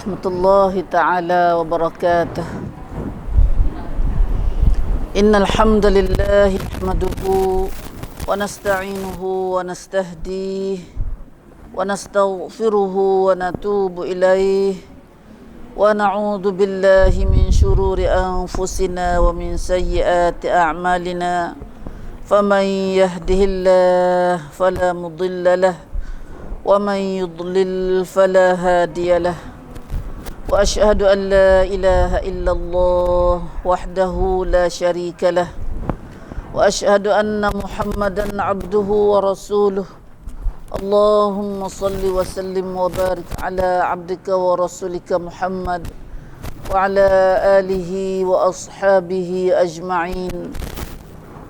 warahmatullahi ta'ala wabarakatuh. Innal hamdalillah nahmaduhu wa nasta'inuhu wa nastahdihi wa nastaghfiruhu wa natubu ilaih wa na'udzu billahi min shururi anfusina wa min sayyiati a'malina. Faman yahdihillahu fala mudilla lahu ومن يضلل فلا هادي له وأشهد أن لا إله إلا الله وحده لا شريك له وأشهد أن محمدا عبده ورسوله. اللهم صل وسلم وبارك على عبدك ورسولك محمد وعلى آله وأصحابه أجمعين.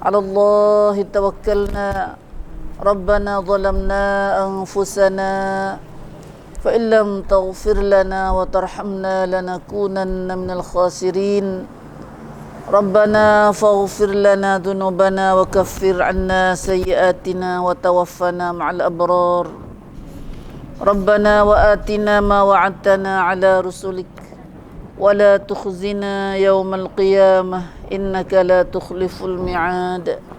على الله توكلنا ربنا ظلمنا أنفسنا فإن لم تغفر لنا وترحمنا لنكونن من الخاسرين. ربنا فاغفر لنا ذنوبنا وكفر عنا سيئاتنا وتوفنا مع الأبرار. ربنا وآتنا ما وعدتنا على رسلك ولا تخزنا يوم القيامة إنك لا تخلف الميعاد.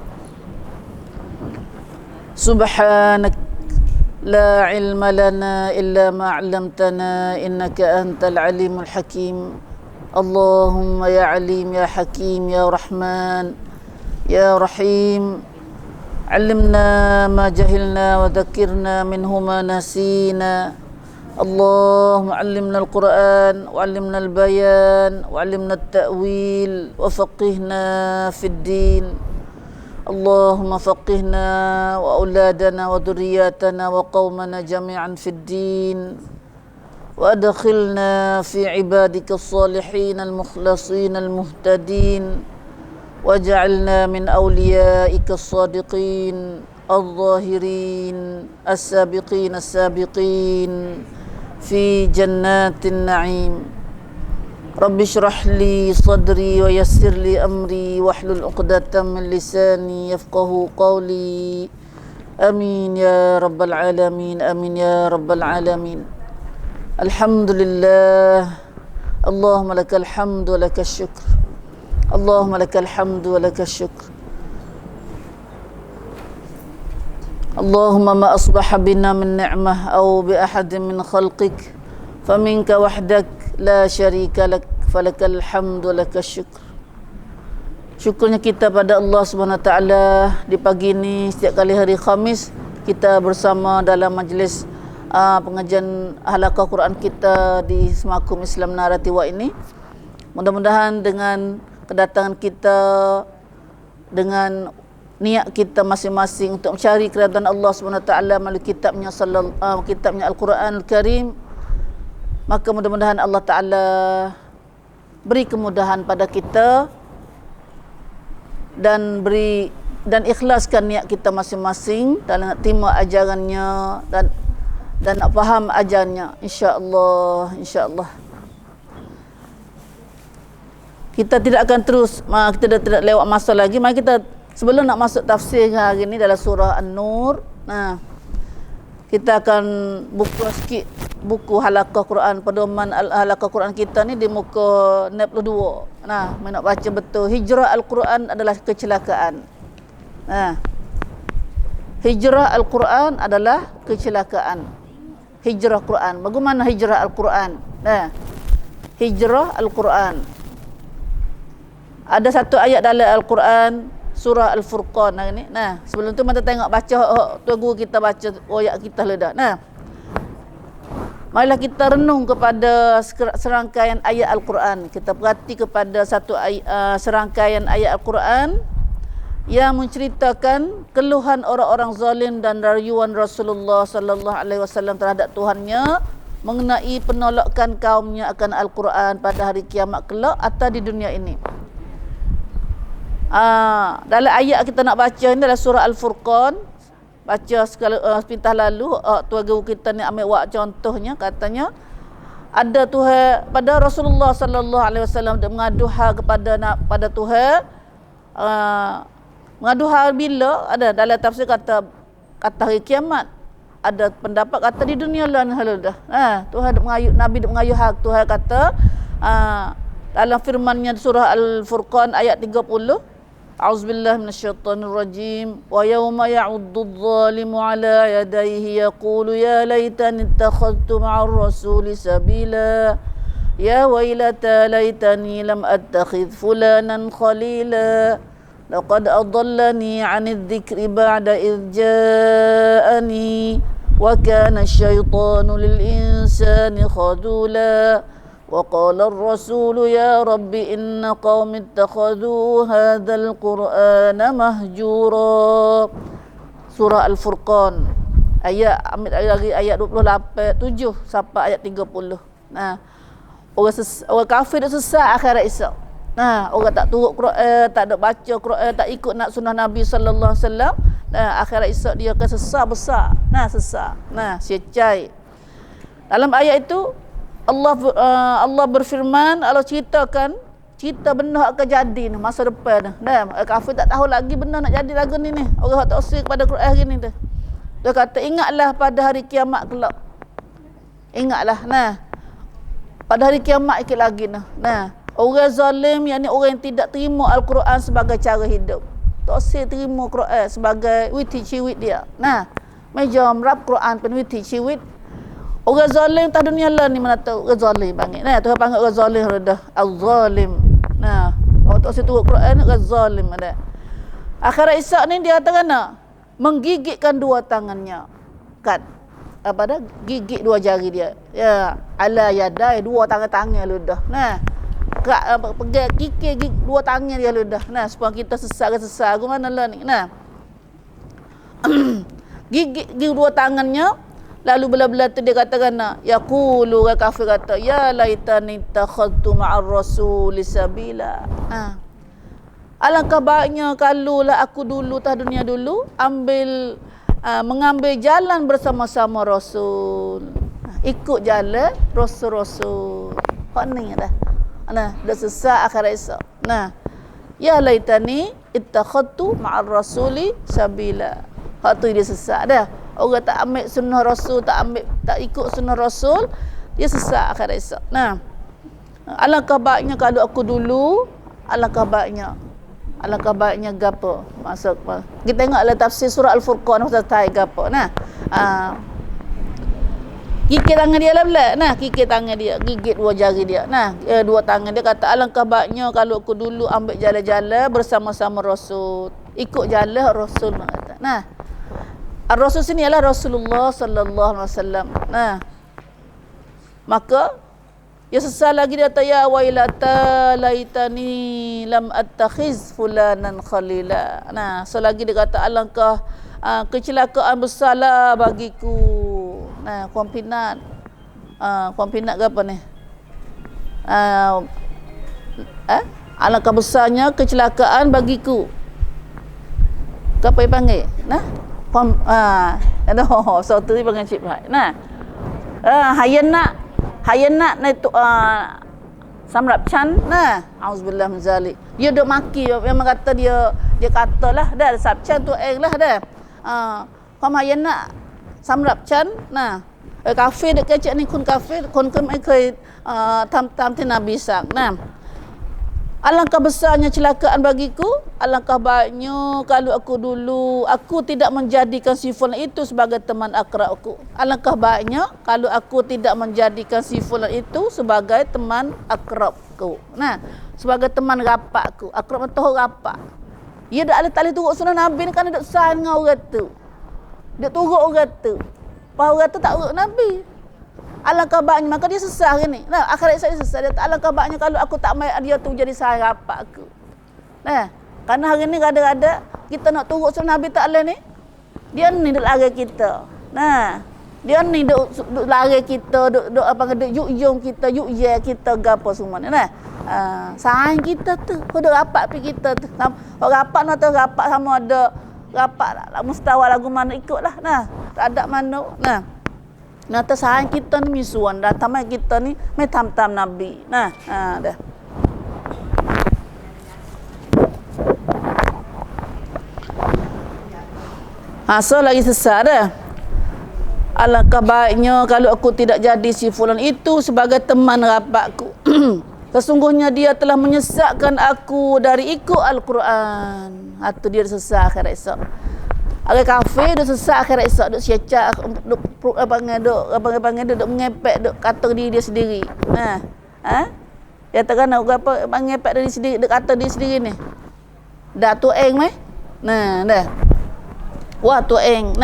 سبحانك لا علم لنا إلا ما علمتنا إنك أنت العليم الحكيم. اللهم يا عليم يا حكيم يا رحمن يا رحيم علمنا ما جهلنا وذكرنا منه ما نسينا. اللهم علمنا القرآن وعلمنا البيان وعلمنا التأويل وفقهنا في الدين. اللهم فقهنا وأولادنا وذرياتنا وقومنا جميعا في الدين وأدخلنا في عبادك الصالحين المخلصين المهتدين واجعلنا من أوليائك الصادقين الظاهرين السابقين في جنات النعيم. رب اشرح لي صدري ويسر لي أمري واحلل عقدة من لساني يفقه قولي. آمين يا رب العالمين آمين يا رب العالمين. الحمد لله اللهم لك الحمد ولك الشكر اللهم لك الحمد ولك الشكر. اللهم ما أصبح بنا من نعمة أو بأحد من خلقك فمنك وحدك لا شريك لك falakal hamdu lakal syukur. Syukurnya kita pada Allah Subhanahu Wa Taala di pagi ini setiap kali hari Khamis kita bersama dalam majlis pengajian halaqah Quran kita di Semakum Islam Naratiwa ini. Mudah-mudahan dengan kedatangan kita dengan niat kita masing-masing untuk mencari keridhaan Allah Subhanahu Wa Taala melalui kitabnya Al-Quran Al-Karim, maka mudah-mudahan Allah Ta'ala beri kemudahan pada kita dan ikhlaskan niat kita masing-masing dalam nak terima ajarannya dan nak faham ajarannya, insya-Allah. Kita tidak akan terus, kita tidak lewat masa lagi. Mari kita sebelum nak masuk tafsir hari ini dalam surah An-Nur, kita akan buka sikit buku halaqah Quran, pedoman halaqah Quran kita ni di muka 62. Mana nak baca betul, hijrah Al-Quran adalah kecelakaan. Hijrah Al-Quran adalah kecelakaan. Hijrah Quran. Bagaimana hijrah Al-Quran? Hijrah Al-Quran. Ada satu ayat dalam Al-Quran surah Al-Furqan hari ni. Sebelum tu kita tengok baca tuan guru kita baca ayat kita ledah. Marilah kita renung kepada serangkaian ayat Al-Quran. Kita perhati kepada satu serangkaian ayat Al-Quran yang menceritakan keluhan orang-orang zalim dan rayuan Rasulullah sallallahu alaihi wasallam terhadap Tuhannya mengenai penolakan kaumnya akan Al-Quran pada hari kiamat kelak atau di dunia ini. Dalam ayat kita nak baca ini adalah surah Al-Furqan. Baca sepintah lalu tuan guru kita ni ambil wak contohnya, katanya ada Tuhan pada Rasulullah sallallahu alaihi wasallam dia mengadu hal pada Tuhan. Mengadu hal bila ada dalam tafsir kata hari kiamat ada pendapat kata di dunia lah dah. Tuhan duk mengayu, Nabi duk mengayu hak. Tuhan kata dalam firman-Nya surah Al-Furqan ayat 30, A'udzubillahi minasyaitonir rajim. Wa yauma ya'uddu adh-dhalimu 'ala yadayhi yaqulu ya laitani ittakhadhtu ma'ar rasuli sabila. Ya wailata laitani lam attakhidh fulanan khalila. Laqad adallani 'anidh dhikri ba'da idh ja'ani wa kana asy-syaitanu lil insani khadula. Wa qala ar-rasulu ya rabbi inna qaumi ittakhadhu hadzal qur'ana mahjura. Surah Al-Furqan ayat 28 7 sampai ayat 30. Orang kafir dah sesat akhirat esok. Orang tak turut Quran, tak ada baca Quran, tak ikut nak sunnah Nabi sallallahu alaihi wasallam, akhirat esok dia akan sesat besar. Sesat. Secai. Dalam ayat itu Allah berfirman, Allah ceritakan cerita benda akan jadi masa depan. Kafir tak tahu lagi benda nak jadi lagu ni. Orang tak usul kepada Quran hari ni. Dia kata ingatlah pada hari kiamat kelak. Ingatlah. Pada hari kiamat ikut lagi. Orang zalim, yakni orang yang tidak terima Al-Quran sebagai cara hidup. Tak usah terima Quran sebagai witi ciwit dia. Meja merap Quran pen witi ciwit. Orang zalim tak dunia lah ni mana tahu orang zalim panggil. Tuhan panggil orang zalim dah. Al-zalim. Orang tak usah turut Quran orang zalim ada. Akhirat Isa ni dia kata kena menggigitkan dua tangannya. Kan? Apa dah? Gigit dua jari dia. Ya, ala yadai dua tangan lu dah. Pegang kikir dua tangan dia ludah. Supaya kita sesat aku mana lah ni. Gigit dua tangannya, lalu belah-belah tu dia katakan yaqulu, orang kafir kata ya laitani takhadtu ma'ar rasuli sabila. Alangkah baiknya kalaulah aku dulu dunia dulu mengambil jalan bersama-sama Rasul. Ikut jalan Rasul-Rasul. Hak ni dah. Dah sesat akhirat esok. Ya laitani ittakhadtu ma'ar rasuli sabila. Hak tu dia sesat dah. Orang tak ambil sunnah Rasul, tak ikut sunnah Rasul, dia sesat akhirat esok. Alangkah baiknya kalau aku dulu, alangkah baiknya gapo? Masuk kita tengoklah tafsir surah Al-Furqan pasal tai gapo. Kikir tangan dia lah pula. Kikir tangan dia, gigit dua jari dia. Dua tangan dia kata alangkah baiknya kalau aku dulu ambil jalan-jalan bersama-sama Rasul. Ikut jalan Rasul kata. Rasul sini ialah Rasulullah sallallahu alaihi wasallam. Maka ya sesal lagi dia kata ya wailata laitani lam attakhiz fulanan khalila. So lagi dia kata alangkah kecelakaan besarlah bagiku. Kuampinat ke apa ni? Alangkah besarnya kecelakaan bagiku. Ke apa yang panggil? So tu dia panggil cip. Hayanak na itu Samrap Chan. Auzubillah min zalik. Dia duk maki, memang kata dia katalah dah Samrap Chan tu lah dah. Hayanak Samrap Chan kafir dek kecik ni kun kafir kun mai kai tam ti Nabi sak. Alangkah besarnya celakaan bagiku, alangkah baiknya kalau aku tidak menjadikan si fulan itu sebagai teman akrabku. Alangkah baiknya kalau aku tidak menjadikan si fulan itu sebagai teman akrabku. Sebagai teman rapakku. Akrab tahu rapak. Dia dak tak boleh turut sunnah Nabi ni kan dak sayang dengan orang tu. Dia turut orang tu. Bahawa orang tu tak urut Nabi. Alangkah baiknya, maka dia sesat hari ni. Akhirat saya sesat. Dia tak alangkah baiknya kalau aku tak main dia tu jadi sayang rapat aku. Kerana hari ni kadang-kadang kita nak turut sunnah Nabi Ta'ala ni, dia ni duk lari kita. Dia ni duk lari kita, duk yuk-yung kita, yuk-ye kita gapo semua ni. Sayang kita tu, duk rapat pi kita tu. Orang rapat nak tahu rapat sama ada rapat mustawa lagu mana ikutlah. Tak ada mana. Nata sayang kita ni misuan dah tamai kita ni mai tam-tam Nabi. Dah. So lagi sesat dah. Alangkah baiknya kalau aku tidak jadi si fulan itu sebagai teman rapatku. Sesungguhnya dia telah menyesatkan aku dari ikut Al-Quran. Itu dia sesat akhirat esok. Orang kafir dia sesat akhirat esok, duk syecak, duk duk mengepek, duk kata diri dia sendiri. Dia takkan nak apa mengepek diri sendiri, duk kata diri sendiri ni. Dah tueng meh. Dah. Wah tueng.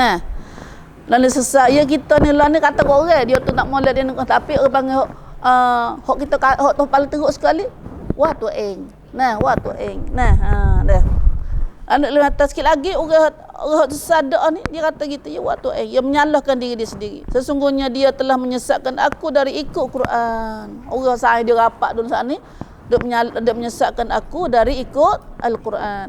Lalu sesat ya kita ni lah ni kata orang dia tu nak molek dia tapi orang panggil hok kita hok tu paling teruk sekali. Wah tueng. Wah tueng. Dah. Anak lebih atas sikit lagi orang sesat ni dia kata gitu ya wah tueng. Dia menyalahkan diri dia sendiri. Sesungguhnya dia telah menyesatkan aku dari ikut Quran. Orang saya dia rapat dulu saat ni dia menyesatkan aku dari ikut Al-Quran.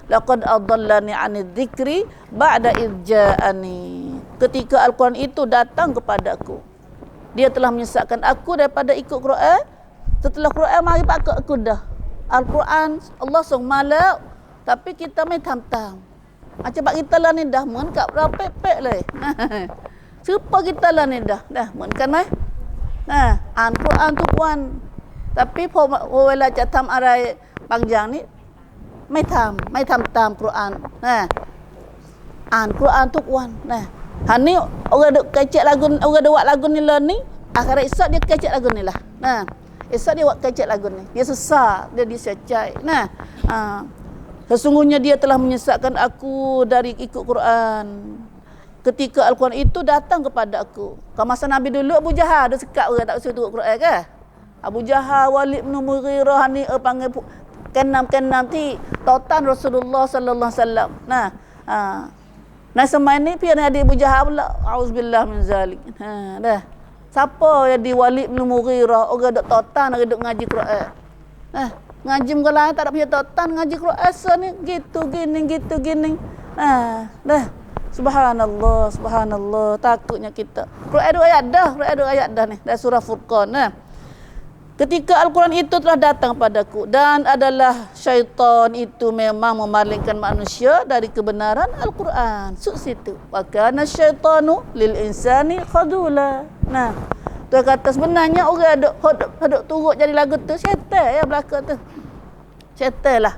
Laqad adallani 'anil dzikri ba'da idja'ani. Ketika Al-Quran itu datang kepadaku, dia telah menyesatkan aku daripada ikut Quran. Setelah Quran mari pakai aku dah. Al-Quran Allah sung malak tapi kita main tam-tam. Macam bak kita lah ni dah mun kat berapa lah. Serupa kita lah ni dah mun kan mai. Al-Quran tu puan. Tapi pho wala catam arai pangjang niไม่ทำตามกุรอานอ่านกุรอานทุกวันhan ni orang duk kecek lagu orang duk buat lagu ni lah ni akhirat esok dia kecek lagu ni lah esok dia buat kecek lagu ni dia sesat dia disecai sesungguhnya dia telah menyesatkan aku dari ikut Quran ketika Al-Quran itu datang kepada aku. Kalau masa Nabi dulu Abu Jahal dia sekat orang tak usul turut Quran ke Abu Jahal Walid bin Mughirah ni panggil kenam ti totan Rasulullah sallallahu alaihi wasallam. Semai ni pian ada Abu Jahal pula. Auzubillah min zalik. Dah. Siapa yang di Walid bin Mughirah orang dok totan orang dok ngaji Quran. Ngaji muka lain tak ada punya totan ngaji Quran asal ni gitu gini. Dah. Subhanallah, takutnya kita. Quran ada ayat dah ni. Dah surah Furqan. Ketika Al-Quran itu telah datang padaku dan adalah syaitan itu memang memalingkan manusia dari kebenaran Al-Quran. Situ. Wa kana syaitanu lil insani khadula. Tu kata sebenarnya orang duk turut jadi lagu tu syaitan ya belaka tu. Syaitan lah.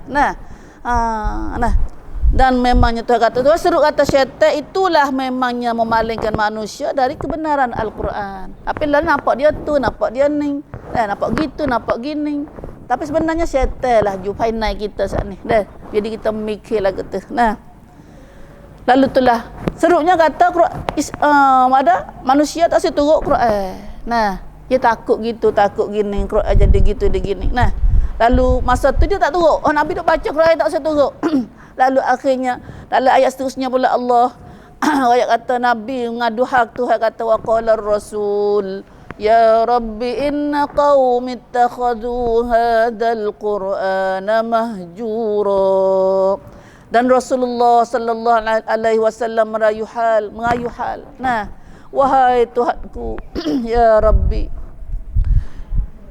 Dan memangnya tu kata tu seru kata syaitan itulah memangnya memalingkan manusia dari kebenaran Al-Quran. Tapi lah nampak dia tu, nampak dia ni. Nampak gitu, nampak gini. Tapi sebenarnya syaitan lah jupainai kita saat ni. Jadi kita mikir lagu tu. Lalu itulah serunya kata ada manusia tak seturut Quran. Dia takut gitu, takut gini, Quran jadi gitu, dia gini. Lalu masa tu dia tak turut. Nabi duk baca Quran tak seturut. Lalu akhirnya dalam ayat seterusnya pula Allah ayat kata Nabi mengadu hak Tuhan kata wa qala ar-rasul ya rabbi inna qaumi ittakhadhu hadzal qur'ana mahjura. Dan Rasulullah sallallahu alaihi wasallam merayu hal. Wahai Tuhanku ya rabbi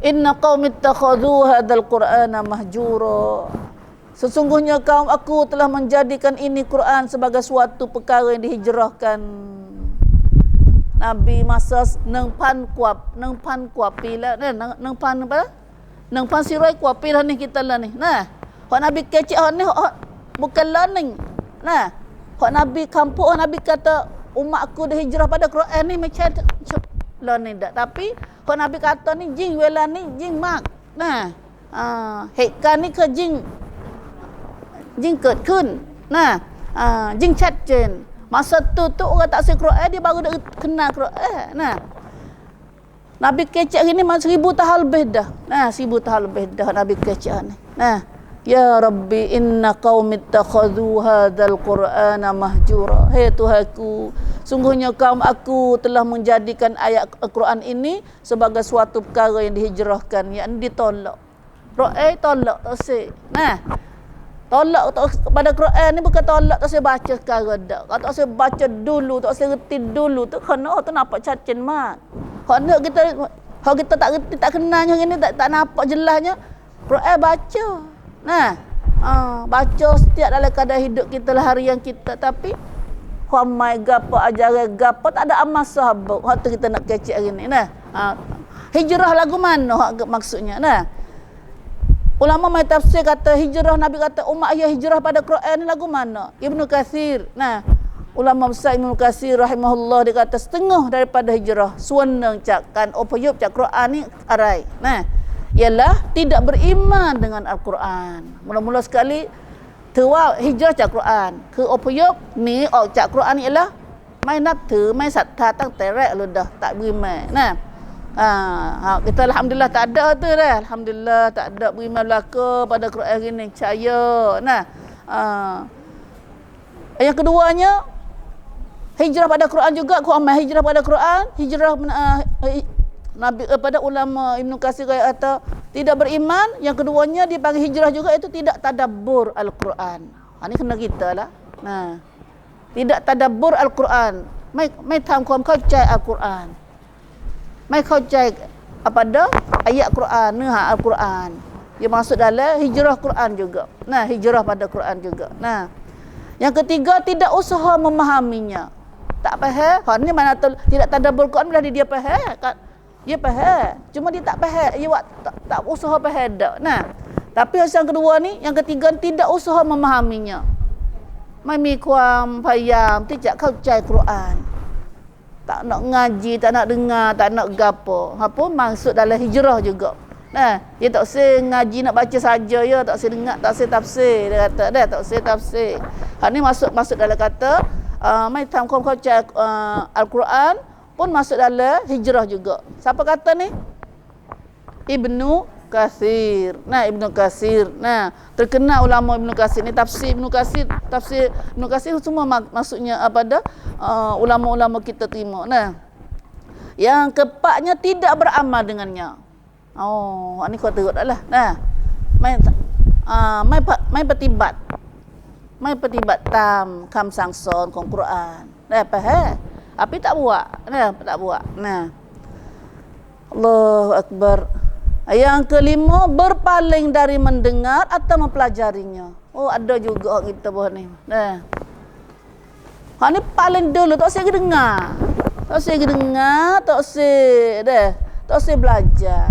inna qaumi ittakhadhu hadzal qur'ana mahjura. Sesungguhnya kaum aku telah menjadikan ini Quran sebagai suatu perkara yang dihijrahkan. Nabi masa neng pan kuap pila neng pan apa? Neng pan sirai kuap pila ni kita lah ni. Hak Nabi kecik hak ni bukan learning. Hak Nabi kampung Nabi kata umat aku dah hijrah pada Quran ni macam learning dak. Tapi hak Nabi kata ni jing wela ni jing mak. Hekan ni ke jing ยิ่งเกิดขึ้นยิ่งชัดเจน masa tu orang tak say Quran dia baru dah kenal Quran. Nabi kecek ni 1000 tahun lebih dah. 1000 tahun lebih dah Nabi kecek ni. Ya Rabbi inna qaumi ittakhadhu hadzal qur'ana mahjura. Hai Tuhanku, sungguhnya kaum aku telah menjadikan ayat Al-Quran ini sebagai suatu perkara yang dihijrahkan, yang ditolak. Quran tolak tak say. Tolak pada Quran ni bukan tolak tak saya baca sekarang dak. Kalau tak saya baca dulu, tak saya reti dulu tu kena tu nampak cacin mak. Kalau kita tak reti tak kenalnya ini tak nampak jelasnya. Quran baca. Baca setiap dalam keadaan hidup kita lah harian kita tapi khamai gapo ajaran gapo tak ada amal sahabat. Hak tu kita nak kecek hari ni nah. Hijrah lagu mana hak maksudnya nah. Ulama mai tafsir kata hijrah, Nabi kata umat ayah hijrah pada Quran ni lagu mana? Ibnu Katsir. Nah, ulama besar Ibnu Katsir rahimahullah dia kata setengah daripada hijrah suwenang cakkan opayup cak Quran ni arai. Nah, ialah tidak beriman dengan Al-Quran. Mula-mula sekali tewa hijrah cak Quran. Ke opayup ni cak Quran ni ialah mai nafsu, mai satta tang terek lu dah tak beriman. Nah. Kita alhamdulillah tak ada tu dah. Alhamdulillah tak ada beriman belaka pada Quran hari ni. Percaya. Nah. Yang keduanya hijrah pada Quran juga. Ku amal hijrah pada Quran, hijrah Nabi pada ulama Ibnu Katsir kata tidak beriman. Yang keduanya dipanggil hijrah juga itu tidak tadabbur Al-Quran. Ini kena kita lah. Nah. Tidak tadabbur Al-Quran. Mai tamความเข้าใจ Al-Quran. ไม่เข้าใจapa dah ayat Quran, นื้อหา Al-Quran. Dia masuk dalam hijrah Quran juga. Nah, hijrah pada Quran juga. Nah. Yang ketiga tidak usaha memahaminya. Tak faham. Hak ni mana tidak tadabbur Quran bila dia faham. Dia faham. Cuma dia tak faham. Dia tak usaha faham dak. Nah. Tapi yang kedua ni, yang ketiga tidak usaha memahaminya. ไม่มีความพยายามที่จะเข้าใจกุรอาน tak nak ngaji, tak nak dengar, tak nak gapo. Apa maksud dalam hijrah juga. Nah, dia tak usah ngaji nak baca saja ya, tak usah dengar, tak usah tafsir. Dia kata dah tak usah tafsir. Hak ni masuk dalam kata mai tam kom kau Al-Quran pun masuk dalam hijrah juga. Siapa kata ni? Ibnu Katsir. Nah, Ibnu Katsir. Nah, terkenal ulama Ibnu Katsir ni tafsir Ibnu Katsir semua maksudnya apa dah ulama-ulama kita terima. Nah. Yang keempatnya tidak beramal dengannya. Oh, ini kau tengok dah lah. Nah. Mai petibat. Mai petibat tam kam sang sonของ Quran. Nah, faham? Tapi tak buat. Nah, tak buat. Nah. Allahu Akbar. Yang kelima, berpaling dari mendengar atau mempelajarinya. Oh, ada juga orang kita buat ni. Nah. Hak ni paling dulu tak usah dengar. Tak usah dengar, tak usah belajar.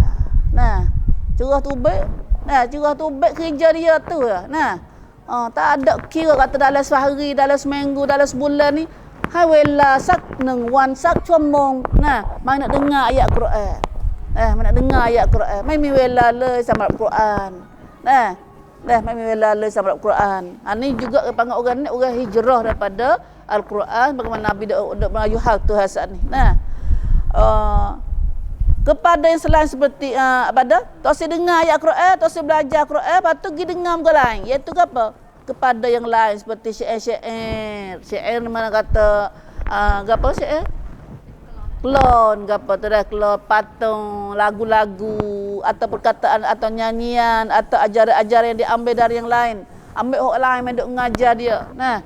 Nah, curah tubik. Nah, curah tubik kerja dia tu lah. Nah. Tak ada kira kata dalam sehari, dalam seminggu, dalam sebulan ni. Hai wela sak neng wan sakชั่วโมง. Nah, mai nak dengar ayat Quran. Mana dengar ayat Quran. Mai mi wela le sama Quran. Nah, mai mi wela le sama Quran. Ini juga panggil orang ni orang hijrah daripada Al-Quran bagaimana Nabi dak melayu hak tu hasan ni. Nah. Kepada yang selain seperti apa dah? Tak usah dengar ayat Quran, tak usah belajar Quran, lepas tu pergi dengar muka lain. Iaitu apa? Kepada yang lain seperti syair-syair. Syair mana kata apa syair? Klon gapo tu dah, klon patung, lagu-lagu atau perkataan atau nyanyian atau ajaran-ajaran yang diambil dari yang lain. Ambil orang lain main duk ngajar dia. Nah,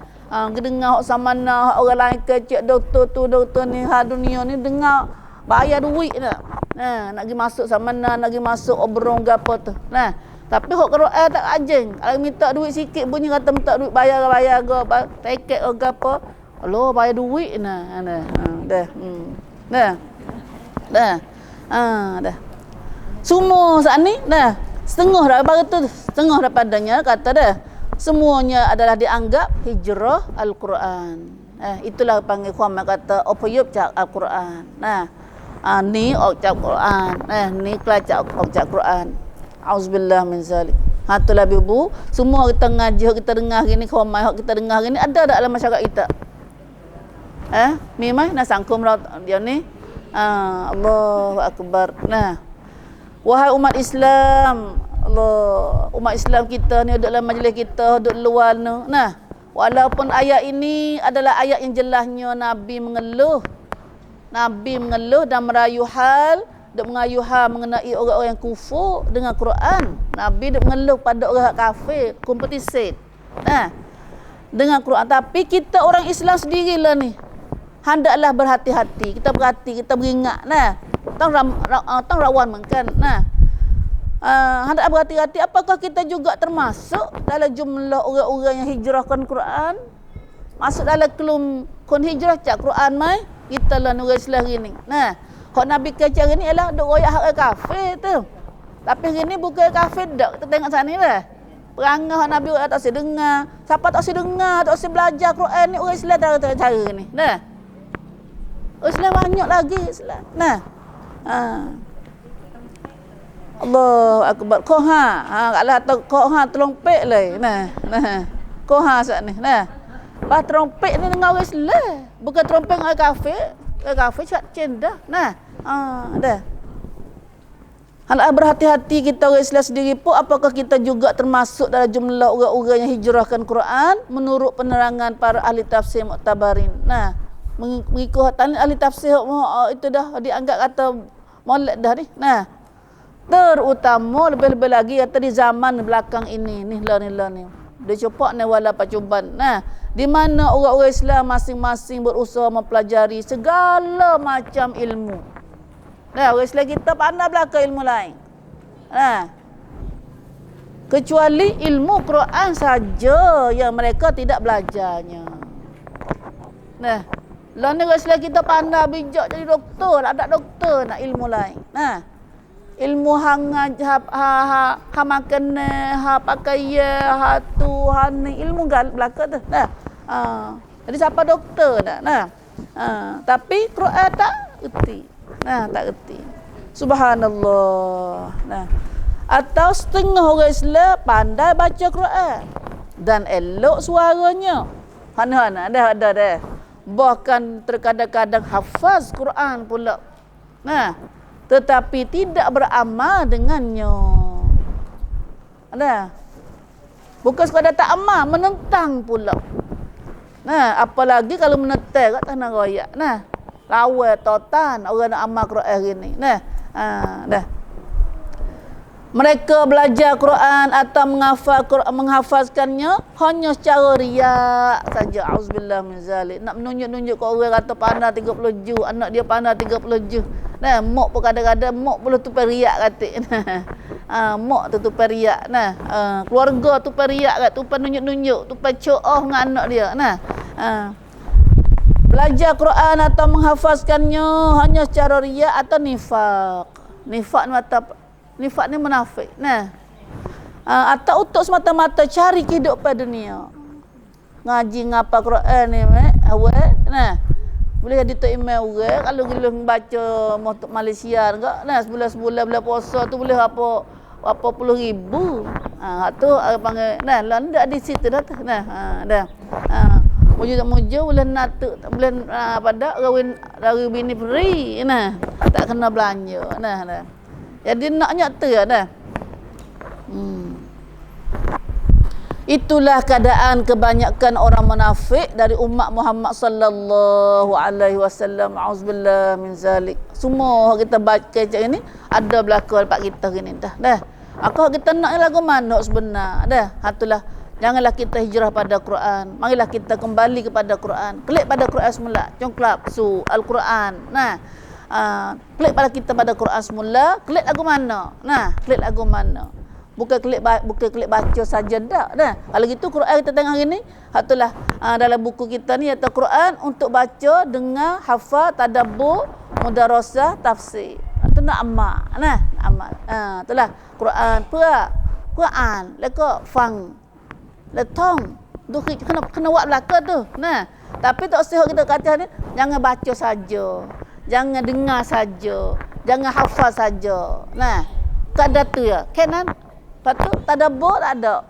dengar hok samana orang lain kecek doktor tu doktor ni ha dunia ni dengar bayar duit dah. Nah, nak pergi masuk samana, nak pergi masuk obrong gapo tu. Nah, tapi hok Quran tak ajeng. Kalau minta duit sikit bunyi kata minta duit bayar go tiket ke gapo. Allah bayar duit nah. Dah. Dah. Dah. Semua saat ni dah setengah daripada tu, setengah daripadanya kata dah semuanya adalah dianggap hijrah Al-Quran. Itulah panggil kuam kata opayup cak Al-Quran. Nah, ni cak Quran. Ni kelacak cak Quran. Auzubillah min zalik. Itulah ibu, semua kita ngaji, kita dengar gini, kuam kita dengar gini ada dalam masyarakat kita. Memang nak sangkum dia ni. Allahu Akbar. Nah. Wahai umat Islam, Allah, umat Islam kita ni duduk dalam majlis kita, duduk luar ni. Nah, walaupun ayat ini adalah ayat yang jelasnya Nabi mengeluh dan merayu hal, mengenai orang-orang yang kufur dengan Quran. Nabi duk mengeluh pada orang kafir, kompetisi. Nah, dengan Quran. Tapi kita orang Islam sendirilah ni. Hendaklah berhati-hati. Kita berhati, kita beringat. Nah, tang rawan kan. Nah, hendak berhati-hati. Apakah kita juga termasuk dalam jumlah orang-orang yang hijrahkan Quran? masuk dalam kelum kon hijrah cak Quran mai kita lah orang Islam gini. Nah, hak Nabi kata ni ialah duk royak hak kafir tu. Tapi hari ni bukan kafir dak. Kita tengok sana lah. Perangai hak Nabi tak usah dengar. Siapa tak usah dengar, tak usah belajar Quran ni orang Islam cara ni. Nah. Orang Islam banyak lagi Islam. Nah. Allahu akbar. Koha. Kalau tak koha telompek lah. Nah. Koha sat ni. Nah. Bah terompet ni dengan orang Islam. Bukan terompet dengan orang kafir. Orang kafir cak cendah. Nah. Dah. Hendaklah berhati-hati kita orang Islam sendiri pun, apakah kita juga termasuk dalam jumlah orang-orang yang hijrahkan Quran menurut penerangan para ahli tafsir Mu'tabarin. Nah, mengikut ahli tafsir itu dah dianggap kata molek dah ni. Nah, terutama lebih-lebih lagi kata di zaman belakang ini ni. Dia cepat ni wala pacuban. Nah, di mana orang-orang Islam masing-masing berusaha mempelajari segala macam ilmu. Nah, orang Islam kita pandai belaka ilmu lain. Nah, kecuali ilmu Quran saja yang mereka tidak belajarnya. Nah, lain orang Islam kita pandai bijak jadi doktor, ada doktor nak ilmu lain. Nah, ilmu hang ha makan ha pakai ha tu ha ni ilmu belaka tu. Nah, jadi siapa doktor dah. Nah, tapi Quran tak erti. Nah, tak erti. Subhanallah. Nah, atau setengah orang Islam pandai baca Quran dan elok suaranya. Hana ada. Bahkan terkadang-kadang hafaz Quran pula. Nah, tetapi tidak beramal dengannya. Ada. Bukan sekadar tak amal, menentang pula. Nah, apalagi kalau menentang kat tanah royak. Nah, lawan totan orang nak amal Quran hari ni. Nah, dah. Mereka belajar Quran atau menghafazkannya hanya secara riak saja. Auzubillah min zalik. Nak menunjuk-nunjuk ke orang kata pandai 30 juz, anak dia pandai 30 juz. Nah, mak pun kadang-kadang mak boleh tupai riak katik. Mak tu tupai riak. Nah, keluarga tupai riak kat, tupai nunjuk-nunjuk, tupai show-off dengan anak dia. Nah, belajar Quran atau menghafazkannya hanya secara riak atau nifaq. Nifaq ni munafik. Nah. Atau untuk semata-mata cari kehidupan dunia. Ngaji ngapa Quran ni awak. Nah. Boleh jadi tok email orang kalau gila baca motor Malaysia enggak. Nah, sebulan bulan puasa tu boleh apa puluh ribu. Tu panggil. Nah, landak di situ dah tu. Nah, dah. Muju bulan natuk bulan pada kawin dari bini free. Nah, tak kena belanja. Nah. Jadi naknya tu dah. Itulah keadaan kebanyakan orang munafik dari umat Muhammad sallallahu alaihi wasallam. Auzubillah min zalik. Semua kita baca macam ni ada belaka dekat kita gini dah. Maka kita nak lagu mana sebenar dah. Itulah. Janganlah kita hijrah pada Quran. Marilah kita kembali kepada Quran. Klik pada Quran semula. Congklap su Al-Quran. Nah, klik pada kita pada Quran semula. Klik lagu mana? Nah, klik lagu mana? Bukan klik baca saja dak. Nah, kalau gitu Quran kita tengok hari ni, itulah dalam buku kita ni iaitu Quran untuk baca, dengar, hafal, tadabbur, mudarasah, tafsir. Itu nak amal. Nah, amal. Itulah Quran. Quran leko fang. Letong. Tu kena buat belaka tu. Nah, tapi tak usah kita kata ni jangan baca saja. Jangan dengar saja. Jangan hafal saja. Nah, kada tu ya. Kenan. Lepas tu tadabbur tak ada.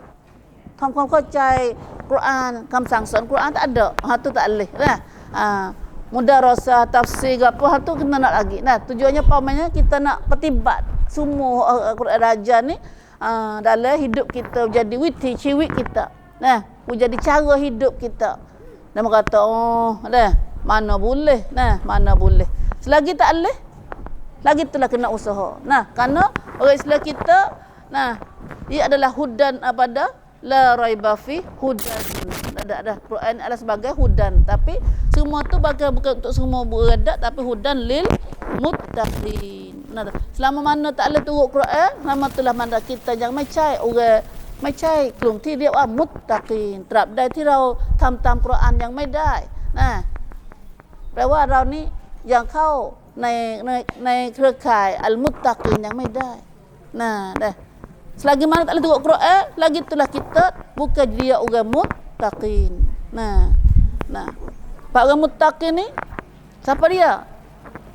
Tong-tong kocai Quran, kam sangson Quran tak ada. Tu tak boleh. Nah, mudarasah, tafsir apa tu kena nak lagi. Nah, tujuannya pamannya kita nak pertibat semua Quran Raja ni dalam hidup kita jadi witi ciwik kita. Nah, jadi cara hidup kita. Dan kata, mana boleh. Nah, mana boleh. Selagi tak boleh, lagi itulah kena usaha. Nah, kerana orang Islam kita, nah, dia adalah hudan pada la raiba fi hudan. Ada Quran adalah sebagai hudan, tapi semua tu bukan untuk semua beradak, tapi hudan lil muttaqin. Nah, selama mana tak boleh turut Quran, selama itulah mana kita jangan macai orang ไม่ใช่กลุ่มที่เรียกว่ามุตตะกีนตราบใดที่เราทำตามกุรอานยังไม่ได้นะแปลว่าเรานี่ยังเข้าในเครือข่ายอัลมุตตะกีนยังไม่ได้nah dah selagi mana tak boleh tengok Quran lagi itulah kita bukan dia orang muttaqin nah pak orang muttaqin ni siapa dia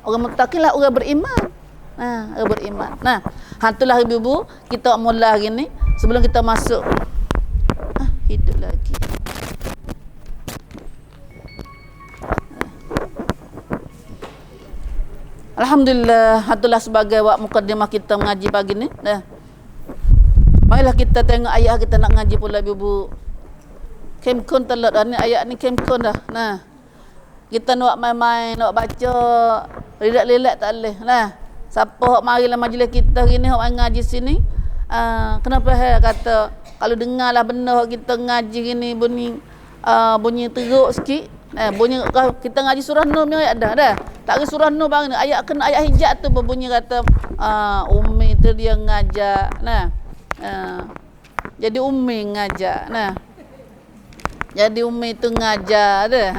orang muttaqin lah orang beriman orang beriman hantulah ibu-ibu kita mula hari ni sebelum kita masuk hidup lagi Alhamdulillah, itulah sebagai mukadimah kita mengaji pagi ni. Marilah kita tengok ayat kita nak ngaji pula ibu. Kemkon telat ni ayat ni kemkon dah. Kita nak main-main, nak baca, relax-relax tak boleh. Siapa hok marilah majlis kita hari ni hok ngaji sini. Kenapa kata kalau dengarlah benda hok kita ngaji ni bunyi teruk sikit. Bunyi kita ngaji surah Nur ni ayat dah. Tak ke surah Nur bang ayat kena ayat hijab tu berbunyi kata Ummi tu dia ngajak jadi Ummi ngajak jadi Ummi tu ngajak dah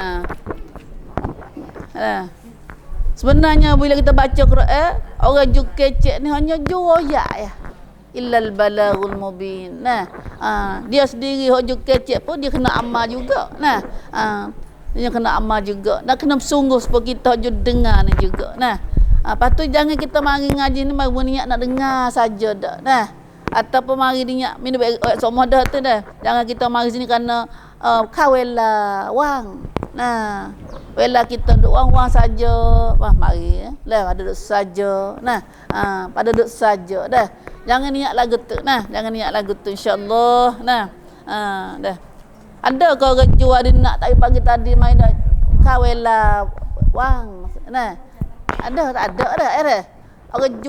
sebenarnya bila kita baca Quran orang ju kecek ni hanya ju ayat ya illal balaghul mubin dia sendiri hok ju kecek pun dia kena amal juga dia kena amal juga dan kena bersungguh supaya kita juga dengar ni juga lepas tu jangan kita mari ngaji ni mari niat nak dengar saja dak ataupun mari niat minum ayat semua dah tu dah jangan kita mari sini kerana kawela wang wela kita duk wang-wang saja mari lah ada duk saja pada duk saja dah jangan niat lagu tu jangan niat lagu tu insyaallah dah ada kau orang jual dia nak tak pagi tadi main dah kawela wang ada tak ada orang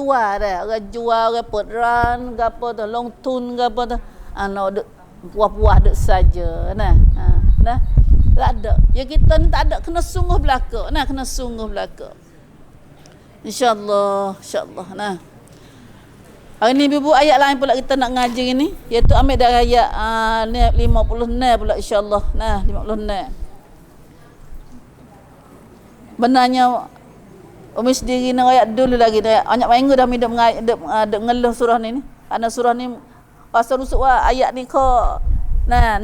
jual orang podran gapo tu long tun gapo tu nak duk puas-puas duk saja tak ada ya kita ni tak ada kena sungguh belaka kena sungguh belaka insyaallah hari ni ibu ayat lain pula kita nak ngaji ni iaitu ambil dari ayat 50 pula insyaallah 50 benarnya Umi sendiri nak ayat dulu lagi banyak minggu dah hidup ngeluh surah ni kerana surah ni pasal rusuk ayat ni kau nak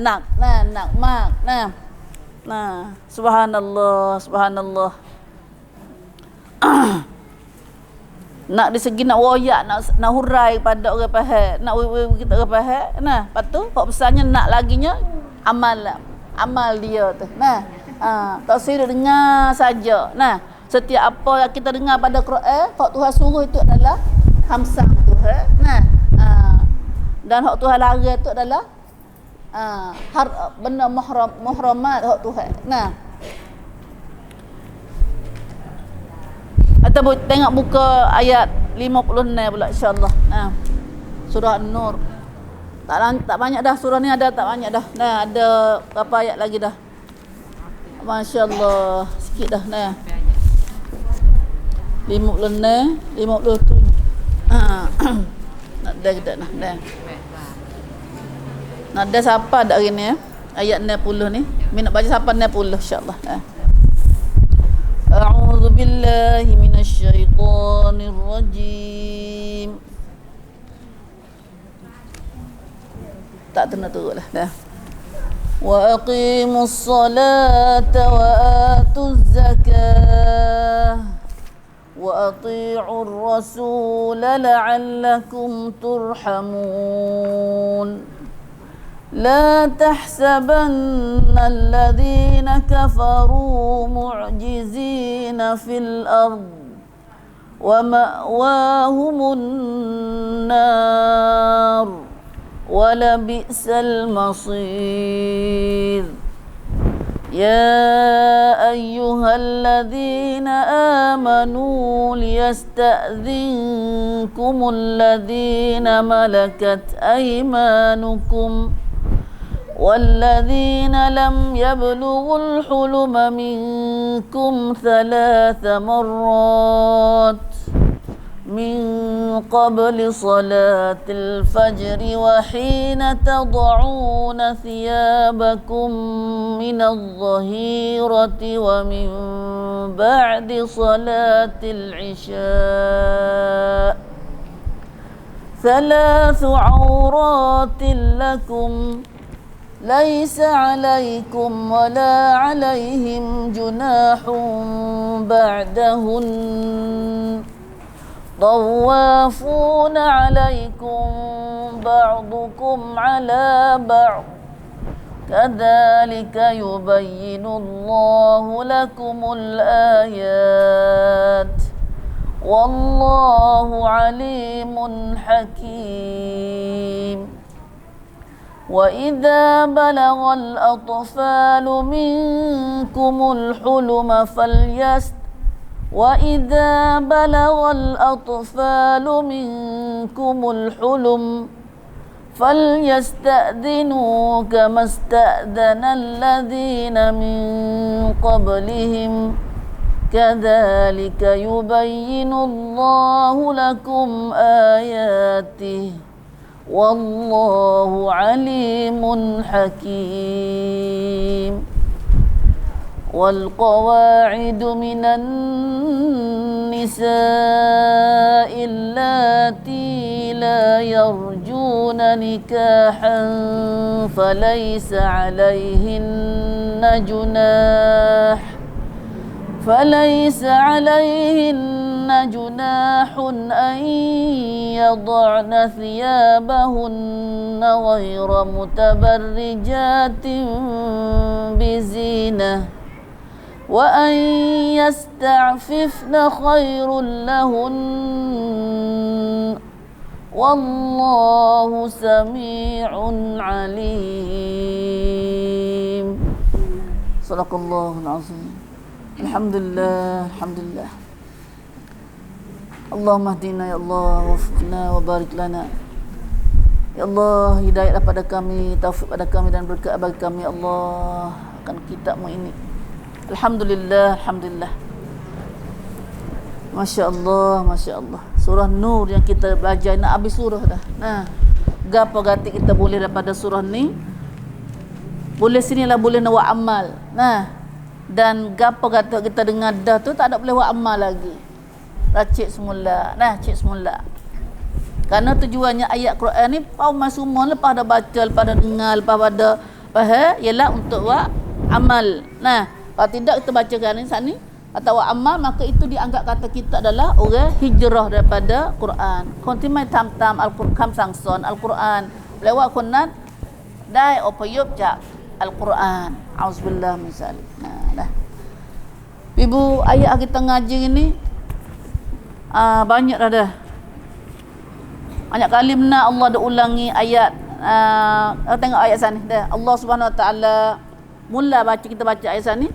mak subhanallah nak di segi nak wayak nak hurai pada orang faham nak kita orang faham lepas tu hak besarnya nak laginya amal dia tu tak siruk dengar saja setiap apa yang kita dengar pada Quran hak Tuhan suruh itu adalah hamsah Tuhan dan hak Tuhan larang itu adalah benda muhramat hak Tuhan atau tengok buka ayat 56 pula insyaallah surah An-Nur tak banyak dah surah ni ada tak banyak dah ada berapa ayat lagi dah masyaallah sikit dah 56 57 nak dah kita dah nak dah siapa dak hari ni ayat 60 ni nak baca siapa 60 insyaallah A'udzu billahi minasyaitonir rajim. Tak turut lah dah. Wa aqimus salata wa atuz zakah wa ati'ur rasul la'allakum turhamun. لا تحسبن الذين كفروا معجزين في الأرض ومأواهم النار ولبئس المصير يا أيها الذين آمنوا ليستأذنكم الذين ملكت أيمانكم والذين لم يبلغوا الحلم منكم 3 مرات من قبل صلاة الفجر وحين تضعون ثيابكم من الظهيرة ومن بعد صلاة العشاء ثلاث عورات لكم ليس عليكم ولا عليهم جناح بعدهن طوافون عليكم بعضكم على بعض كذلك يبين الله لكم الآيات والله عليم حكيم وإذا بلغ الأطفال منكم الحلم وإذا بلغ الأطفال منكم الحلم فليستأذنوا كما استأذن الذين من قبلهم كذلك يبين الله لكم آياته والله عليم حكيم والقواعد من النساء اللاتي لا يرجون نكاحا فليس عليهن جناح أن يضعن ثيابهن غير متبرجات بزينة وأن يستعففن خير لهن والله سميع عليم. صدق الله العظيم. Alhamdulillah, alhamdulillah. Allahumma hdina ya Allah, wafqna wa barik lana. Ya Allah, hidayahlah pada kami, taufik pada kami dan berkat bagi kami ya Allah akan kitabmu ini. Alhamdulillah, alhamdulillah. Masya Allah, Masya Allah. Surah Nur yang kita belajar, nak habis surah dah. Nah, gapo gati kita boleh daripada surah ni? Boleh sinilah boleh nak buat amal. Nah, dan gapo kata kita dengar dah tu tak ada boleh buat amal lagi. Cik semula. Nah, cik semula. Kerana tujuannya ayat Quran ni pau semua lepas dah baca, lepas dah dengar, lepas pada faham ialah untuk buat amal. Nah, kalau tidak kita bacakan ni saat ni atau buat amal, maka itu dianggap kata kita adalah orang hijrah daripada Quran. Kontimai tam-tam Al-Quran sangson Al-Quran. Lewat Quran dai opayup jak Al-Quran. Auzubillah min zalik. Nah, dah. Ibu ayat kita ngaji ini banyak dah. Banyak kali benar Allah dah ulangi ayat. Tengok ayat sana dah. Allah Subhanahu Wa Taala mula baca kita baca ayat sana.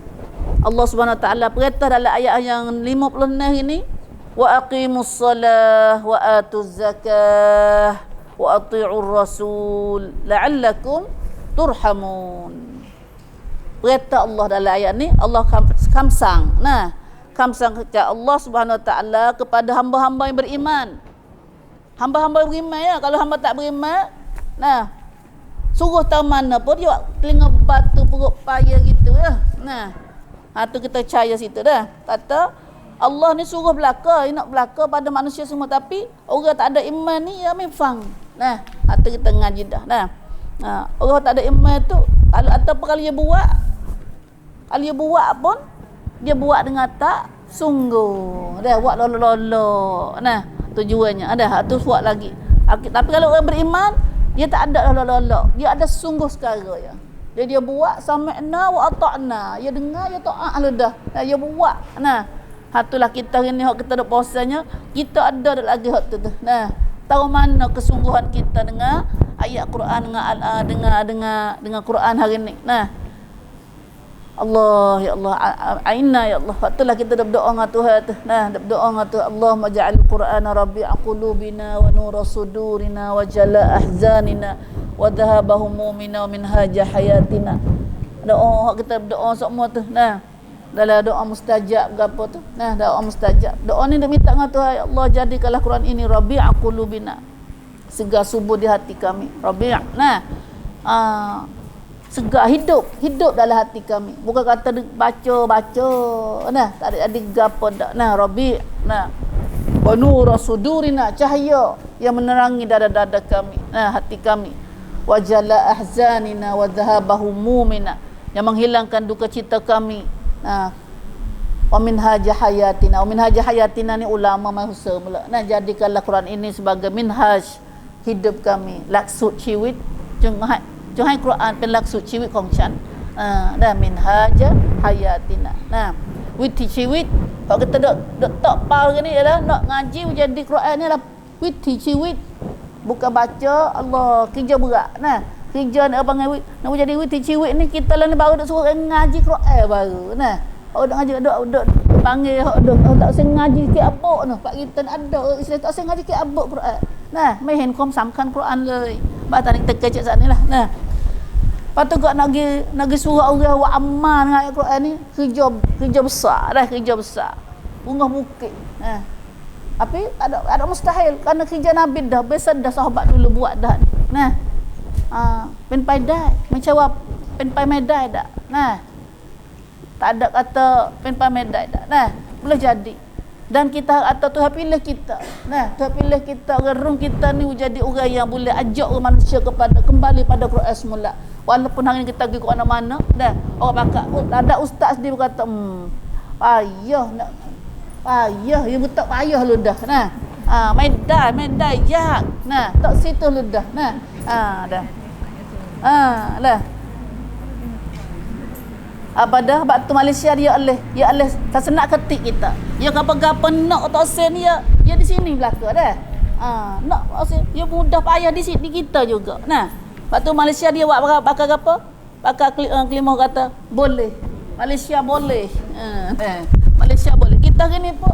Allah Subhanahu Wa Taala perintah dalam ayat yang 56 ini, wa aqimus salah wa atuz zakah wa ati'ur rasul la'allakum turhamun. Perintah Allah dalam ayat ni Allah kamsang. Nah, kamsang kepada Allah Subhanahu Wa Taala kepada hamba-hamba yang beriman. Hamba-hamba yang beriman ya, kalau hamba tak beriman, nah, suruh tahu mana pun dia telinga batu perut payah gitu ya. Nah, tu kita percaya situ dah. Kata Allah ni suruh belaka, nak belaka pada manusia semua, tapi orang tak ada iman ni ya memang. Nah, tu kita ngaji dah. Nah, orang tak ada iman tu kalau ataupun kalau dia buat pun dia buat dengan tak sungguh. Dah buat lolo-lolo. Nah, tujuannya ada tu buat lagi. Tapi kalau orang beriman, dia tak ada lolo-lolo. Dia ada sungguh sekara ya. Dia buat sami'na wa ata'na. Dia dengar, dia taat dah. Dia buat. Nah, itulah kita hari ni hak kita dak puasanya, kita ada lagi hak tu. Nah, tahu mana kesungguhan kita dengan ayat Quran dengan Quran hari ni. Nah, Allah ya Allah aina ya Allah. Itulah kita dah berdoa dengan Tuhan tu. Nah, dah berdoa dengan Tuhan, Allahumma ja'al Qur'ana rabi'a qulubina wa nura sudurina wa jala ahzanina wa dhahaba humumina wa minhaja hayatina. Doa kita berdoa semua tu. Nah, dalam doa mustajab gapo tu. Nah, doa mustajab. Doa ni dia minta dengan Tuhan, ya Allah jadikanlah Quran ini rabi'a qulubina. Segar subur di hati kami. Rabi'. Nah. Segar hidup dalam hati kami. Bukan kata baca. Nah, tak ada gapo dak. Nah, rabi'. Nah. Wa nur sudurina, cahaya yang menerangi dada-dada kami, hati kami. Wa jala ahzanina wa dhahaba humumina, yang menghilangkan duka cita kami. Wa minhaja hayatina. Wa minhaja hayatina ni ulama mahusa mula. Nah, jadikanlah Quran ini sebagai minhaj hidup kami, หลักสูตรชีวิตจงให้กุรอานเป็นหลักสูตรชีวิตของฉันได้minhaja hayatina. Nah, witiชีวิต kalau kita dok tak pal ni adalah nak ngaji jadi Quran ni adalah witiชีวิต, bukan baca Allah kerja berat. Nah, kerja nak panggil nak jadi witiชีวิต ni kita lah ni baru dak suruh ngaji Quran baru. Nah, orang dak ngaji dok panggil dok tak usah ngaji ke apa noh, pak kita ada Islam tak usah ngaji ke apa Quran. Nah, ไม่เห็นความสำคัญ Quran เลยบ้านตานี่ตะเกะจักนี่lah. Nah, patut kau nak suruh orang buat amal dengan ayat Quran ni, kerja besar dah, kerja besar. Bunga bukit. Tapi ada mustahil kerana kerja Nabi dah biasa dah sahabat dulu buat dah. Nah. Pen pai dai, menjawab pen pai medai dak. Nah. Tak ada kata pen pai medai dak. Nah, boleh jadi. Dan kita atau Tuhan pilih kita. Nah, Tuhan pilih kita, gerung kita ni jadi orang yang boleh ajak manusia kembali pada Quran semula. Walaupun hari ni kita pergi ke mana-mana, dah orang bakal ada ustaz dia berkata, payah, ya betul payah lu dah. Nah, medai jak. Nah, tak situ lu dah. Nah, dah. Lah. Apa dah batu Malaysia dia Allah tak senak ketik kita. Ya gapo-gapo nak tak sen ya di sini belaka dah. Nak ya mudah payah di sini kita juga. Nah, batu Malaysia dia buat bakal apa? Bakal kelima kata boleh. Malaysia boleh. Malaysia boleh. Kita gini pun.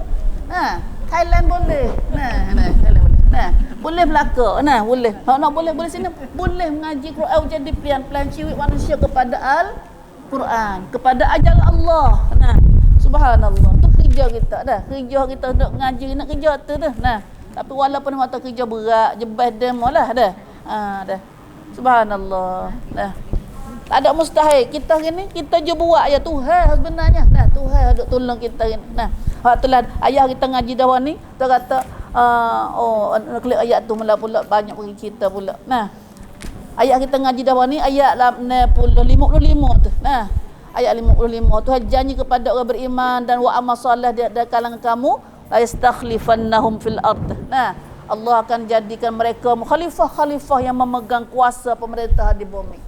Thailand boleh. Thailand boleh. Boleh belaka. Boleh. Kalau nak boleh sini boleh mengaji Quran jadi pilihan ciwik manusia kepada Quran, kepada ajaran Allah. Nah, subhanallah. Tu kerja kita dah. Kerja kita duk ngaji nak kerja tu dah. Nah, tapi walaupun mata kerja berat, jebas demo lah dah. Dah. Subhanallah. Nah. Tak ada mustahil. Kita ni kita je buat ya Tuhan sebenarnya. Nah, Tuhan duk tolong kita ni. Nah, waktulah ayah kita ngaji dah ni, dia kata klik ayat tu mula pula banyak pergi cerita pula. Nah, ayat kita ngaji dah ni ayat 55 tu. Nah, ayat 55 tu janji kepada orang beriman dan wa amal soleh di kalangan kamu la yastakhlifannahum fil ard. Nah, Allah akan jadikan mereka khalifah yang memegang kuasa pemerintah di bumi.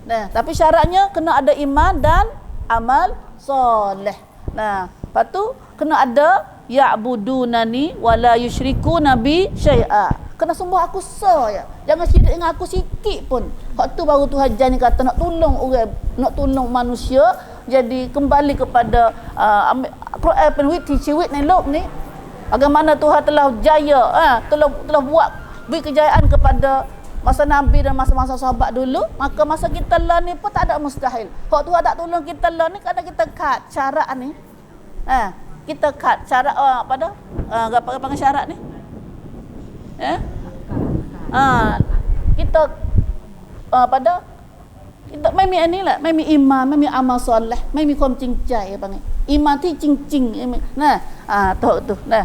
Nah, tapi syaratnya kena ada iman dan amal soleh. Nah, lepas tu kena ada ya'budunani wa la yusyrikuna bi syai'a. Kena sembah aku ya. Jangan syirik dengan aku sikit pun. Hak tu baru Tuhan janji kata nak tolong orang, nak tolong manusia jadi kembali kepada Quran penwiti ciwit ni lop ni. Bagaimana Tuhan telah jaya, telah buat beri kejayaan kepada masa Nabi dan masa-masa sahabat dulu, maka masa kita lah ni pun tak ada mustahil. Hak Tuhan tak tolong kita lah ni kadang kita cut syarat ni. Kita cut syarat apa dah? Apa panggil syarat ni? Kita pada kita memi ni lah, memi iman, memi amal soleh, memi kom cincai panggil. Iman ti cincing. Nah, tahu tu. Nah.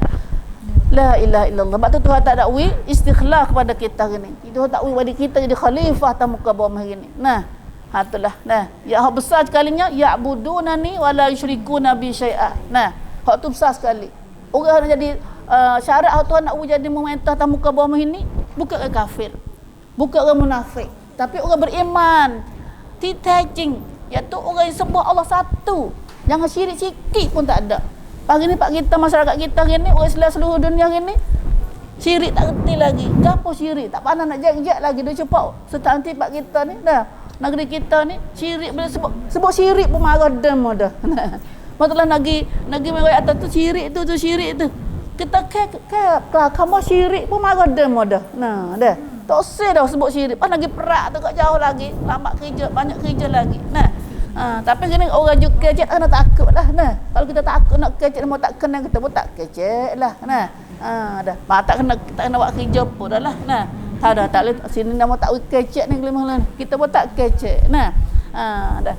La ilaha illallah. Sebab tu Tuhan tak dakwi istikhlal kepada kita ni. Tuhan tak dakwi bagi kita jadi khalifah atas muka bumi ni. Nah, itulah. Nah, ya hak besar sekalinya ya'budunani wa la yusyrikuna bi syai'a. Nah, hak tu besar sekali. Orang nak jadi syarat hak Tuhan nak jadi memerintah atas muka bumi ni bukan orang kafir. Bukan orang munafik, tapi orang beriman. Titajing, iaitu orang yang sembah Allah satu. Jangan syirik sikit pun tak ada. Pagi ni pak kita masyarakat kita gini, orang Islam seluruh dunia gini syirik tak reti lagi. Gapo syirik? Tak pandai nak jak-jak lagi. Dia cepat setanti pak kita ni dah. Negeri kita ni syirik boleh sebut syirik pun marah demo dah. Masalah nagi mereka atas tu syirik tu syirik tu. Kita kamu syirik pun marah demo dah. Nah, dah. Tak usah dah sebut syirik. Pas lagi perak tu kat jauh lagi, lambat kerja, banyak kerja lagi. Nah, Tapi kena orang juk kecek nak takutlah nah. Kalau kita takut nak kecek mau tak kena kita pun tak kecek lah nah. Dah. Tak kena buat kerja pun dah lah nah. Tak boleh sini nama tak kecek ni kelimah lah. Kita pun tak kecek nah. Dah.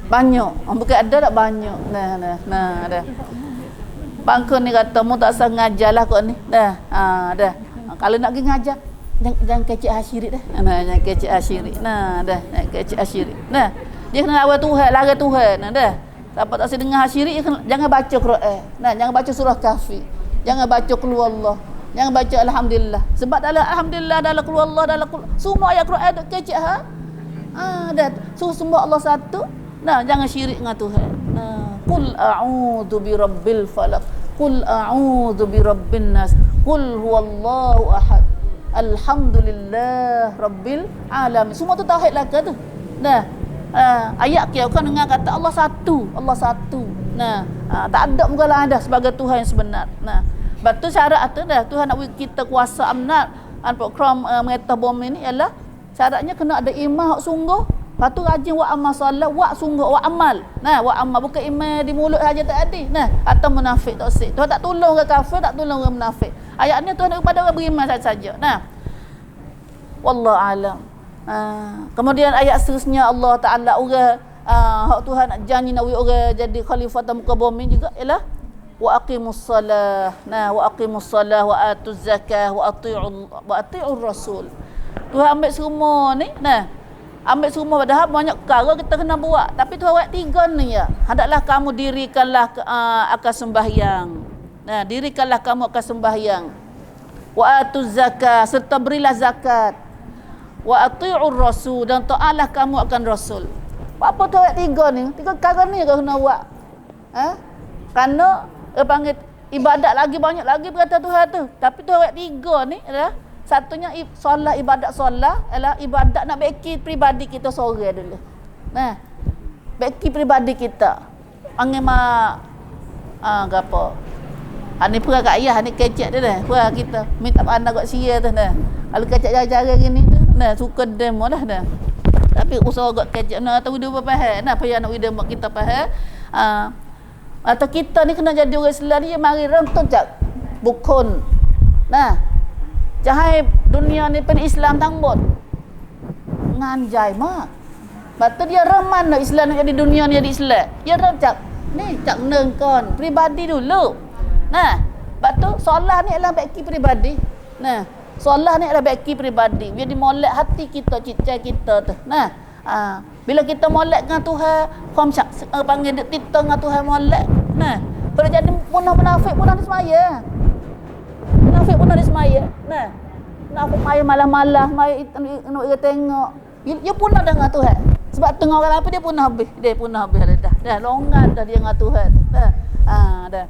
Banyak. Bukan ada tak banyak. Nah dah. Bangku ni kata mu tak sah ngajarlah kau ni. Dah. Dah. Kalau nak pergi ngajar jangan kecek hasyirik dah. Jangan kecek hasyirik. Dah. Jangan kecek hasyirik. Dia kena lawan Tuhan, larang Tuhan. Dah. Siapa tak sah dengar hasyirik jangan baca Quran. Jangan baca surah Kahfi. Jangan baca Qul Huwallah. Jangan baca alhamdulillah. Sebab dalam alhamdulillah, dalam Qul Huwallah, dalam semua ayat Quran tu kecek dah. Suruh sembah Allah satu. Jangan syirik dengan Tuhan. Qul a'udzu birabbil falaq. Qul a'udzu birabbin nas. Qul huwallahu ahad. Alhamdulillah rabbil alamin. Semua tu tauhid lah ke tu. Ayat kau kan dengar kata Allah satu, Allah satu. Tak ada muka lain dah sebagai Tuhan yang sebenar. Batu syarat tu dah Tuhan nak bagi kita kuasa amanat program mengetah bom ini ialah syaratnya kena ada iman hak sungguh. Lepas tu rajin buat amal solat, buat sungguh, buat amal. Buat amal bukan iman di mulut saja tak ada. Atau munafik tak sik. Tuhan tak tolong orang kafir, tak tolong orang munafik. Ayat ni Tuhan kepada orang beriman saja. Wallahu alam. Kemudian ayat seterusnya Allah Taala orang hak Tuhan nak janji nak orang jadi khalifah atas muka bumi juga ialah wa aqimus salah. Wa aqimus salah wa atuz zakah wa ati'ur rasul. Tuhan ambil semua ni ambil semua padahal banyak perkara kita kena buat. Tapi Tuhan buat tiga ni ya. Hendaklah kamu dirikanlah akan sembahyang. Dirikanlah kamu akan sembahyang. Wa atuz zakah serta berilah zakat. Wa ati'ur rasul dan taatlah kamu akan rasul. Apa Tuhan buat tiga ni? Tiga perkara ni kau kena buat. Kerana panggil ibadat lagi banyak lagi berkata Tuhan tu. Tapi Tuhan buat tiga ni adalah satunya solat, ibadat solat ialah ibadat nak beki pribadi kita seorang dulu. Beki pribadi kita. Panggil mak gapo. Ni pura kat ayah ni kecek dia dah. Pura kita minta pandai kat sia tu dah. Kalau kecek cara-cara gini tu suka demo dah. Tapi usaha kat kecek tahu dia faham. Payah nak video mak kita faham. Atau kita ni kena jadi orang Islam ni mari rentut jak bukun. Jahai dunia ni pen Islam tangbot. Nganjai mak. Batu dia reman nak Islam nak jadi dunia ni jadi Islam. Dia cak ni cak nengkon pribadi dulu. Batu solat ni adalah beki pribadi. Solat ni adalah beki pribadi. Dia dimolek hati kita, cita kita tu. Bila kita molek dengan Tuhan, panggil kita dengan Tuhan molek. Kalau jadi punah munafik punah di semaya. Munafik punah di semaya. Munafik maya malah-malah, maya nak tengok. Dia punah dengan Tuhan. Sebab tengok orang apa dia punah habis. Dia punah habis dah. Dah longgan dah dia dengan Tuhan. Dah.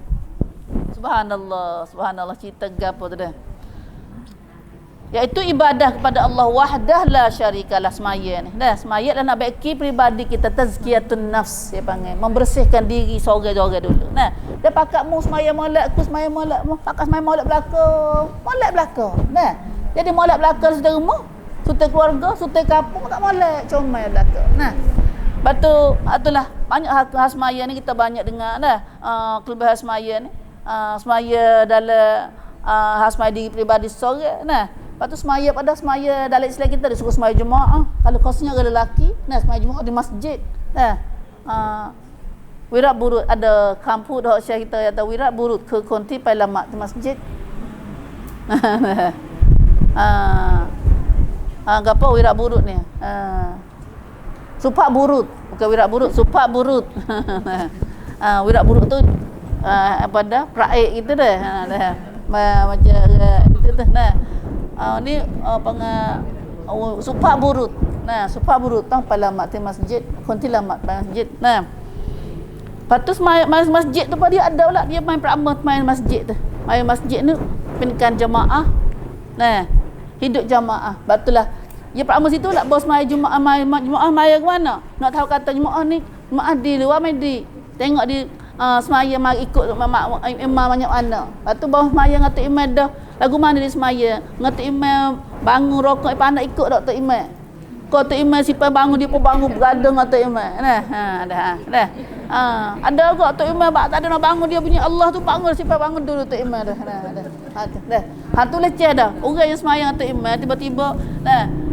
Subhanallah, subhanallah cerita gapo tu dah. Iaitu ibadah kepada Allah wahdah la syarikalah semaya ni. Semaya adalah nak beki pribadi kita, tazkiyatun nafs dia panggil, membersihkan diri seorang-seorang dulu. Dia pakat mu semaya molek, aku semaya molek, mu pakat semaya molek belakang. Molek belakang. Jadi molek belakang sudah rumah, sudah keluarga, sudah kampung tak molek, comel belakang. Batu itulah banyak hak semaya ni kita banyak dengar kelebihan semaya ni. Semaya dalam semaya diri pribadi seorang. Lepas tu semaya pada semaya dalam Islam kita dia suruh semaya jemaah. Kalau khususnya orang lelaki, semaya jemaah di masjid. Wirat burut ada kampung dah Syekh kita kata wirat burut ke konti pai lamak di masjid. Gapo wirat burut ni? Supak burut, bukan wirat burut, supak burut. Wirat burut tu apa dah? Praik kita dah. Macam itu dah. Ni supak burut. Supak burut tang palamat di masjid, konti lamat masjid. Lepas tu masjid tu dia ada pula dia main peramal main masjid tu. Main masjid ni pendidikan jemaah. Hidup jemaah. Batulah dia peramal situ nak bos main jemaah main ke mana? Nak tahu kata jemaah ni jemaah di luar main di. Tengok di semaya mari ikut imam banyak mana. Lepas tu bawah semaya ngatu imam dah. Lagu mana dia semaya? Ngatu imam bangun rokok pandai ikut Dr. Imam. Maka Tok Imam sipai bangun dia pun bangun beradang Tok Imam. Nah, dah. Ada juga Tok Imam tak ada nak bangun dia punya Allah tu bangun sipai bangun dulu Tok Imam dah. Dah. Tu leceh dah. Orang yang semayang Tok Imam tiba-tiba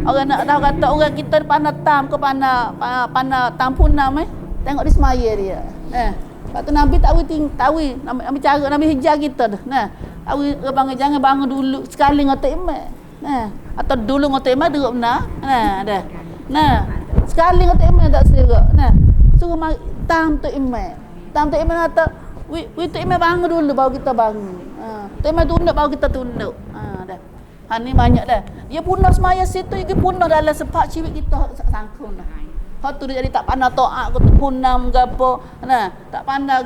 orang nak dah kata orang kita pandai tam ke pandai tampunam tengok dia semaya dia. Lepas tu Nabi tahu Nabi cara Nabi hijau kita dah. Tahu bangun jangan bangun dulu sekali dengan Tok Imam. Atau dulu dengan Tok Imam duduk benar. Dah. Sekali dengan Tok Imam tak serok. Suruh tam Tok Imam. Tam Tok Imam kata, "Wi Tok Imam bangun dulu baru kita bangun." Tok Imam tunduk baru kita tunduk. Dah. Ni banyak dah. Dia punah semaya situ, dia punah dalam sepak ciwik kita sangkun dah. Hak tu dia jadi tak pandai taat ke punam ke apa. Tak pandai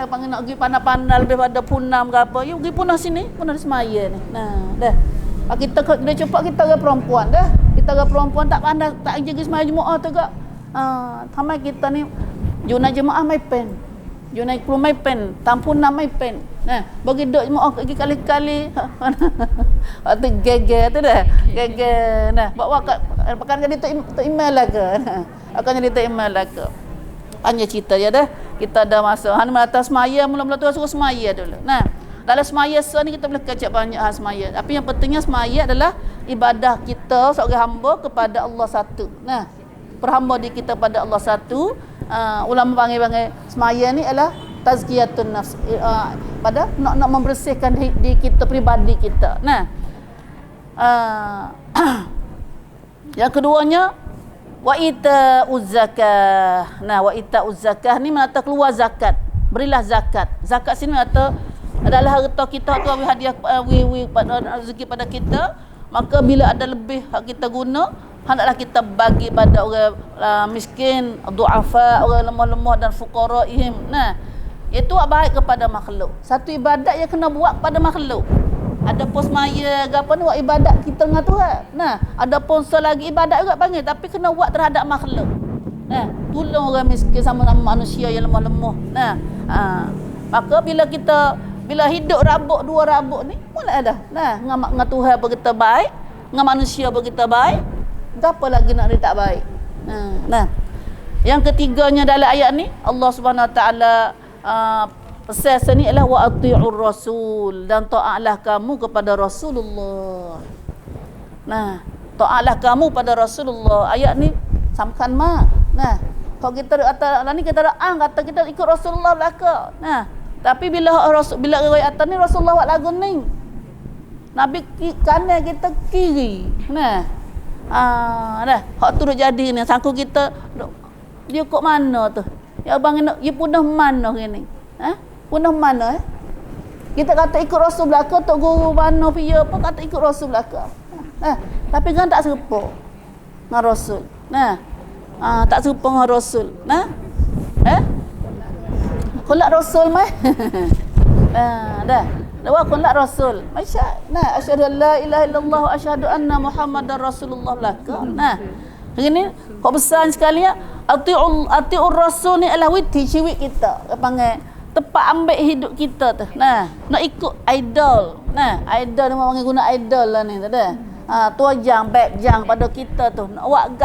panggil nak pergi pandai-pandai lebih pada punam ke apa. You pergi punah sini, punah di semaya ni. Dah. Kita dia cepat kita orang perempuan dah. Kita orang perempuan tak pandai tak jaga semaya Jumaat tu gak. Sampai kita ni Juna jemaah mai pen. Juna keluar mai pen, tampunam mai pen. Bagi duk jemaah pergi kali-kali. Tu geger tu dah. Geger. Bawa pakan jadi Tok Imam lah ke. Akan jadi Tok Imam lah ke. Hanya cerita ya dah. Kita ada masa. Han melata semaya mula-mula tu suruh semaya dulu. Dalam semaya ni kita boleh kecek banyak hal semaya. Tapi yang pentingnya semaya adalah ibadah kita seorang hamba kepada Allah satu. Perhamba di kita pada Allah satu. Ulama panggil semaya ni adalah tazkiyatun nafs. Pada nak membersihkan di kita pribadi kita. Yang keduanya wa ita'uz zakah. Wa ita'uz zakah ni menata keluar zakat. Berilah zakat. Zakat sini menata adalah harta kita tu bagi hadiah rezeki pada kita, maka bila ada lebih hak kita guna, hendaklah kita bagi pada orang miskin, duafa, orang lemah-lemah dan fuqaraihim. Itu baik kepada makhluk. Satu ibadat yang kena buat pada makhluk. Ada pun semaya ke apa ni buat ibadat kita dengan Tuhan. Ada pun selagi ibadat juga panggil tapi kena buat terhadap makhluk. Tolong orang miskin sama-sama manusia yang lemah-lemah. Maka bila hidup rabuk dua rabuk ni mula dah. Dengan Tuhan begitu baik, dengan manusia begitu baik. Apa lagi nak dia tak baik? Yang ketiganya dalam ayat ni Allah Subhanahu Wa Taala pesan ni ialah wa ati'ur rasul dan taatlah kamu kepada Rasulullah. Taatlah kamu pada Rasulullah. Ayat ni samkan mak. Kalau kita kata ni kita kata kita ikut Rasulullah belaka. Tapi bila riwayat ni Rasulullah buat lagu ni. Nabi kanan kita kiri. Dah. Hak tu dah jadi ni. Sangku kita dia kok mana tu? Ya abang nak dia punah mana ni? Punah mana Kita kata ikut Rasul belaka, tok guru mana pia apa kata ikut Rasul belaka. Tapi kan tak serupa dengan Rasul. Tak serupa dengan Rasul. Kolak Rasul mah. Dah. Lawa kolak Rasul. Asyhadu an la ilaha illallah wa asyhadu anna Muhammadar Rasulullah laka. Hari ni kok besar sekali ya. Ati'ur Rasul ni adalah witi ciwik kita. Panggil tepat ambil hidup kita tu. Nak ikut idol. Idol ni orang guna idol lah ni tak ada. Tuajang backjang pada kita tu. Nak buat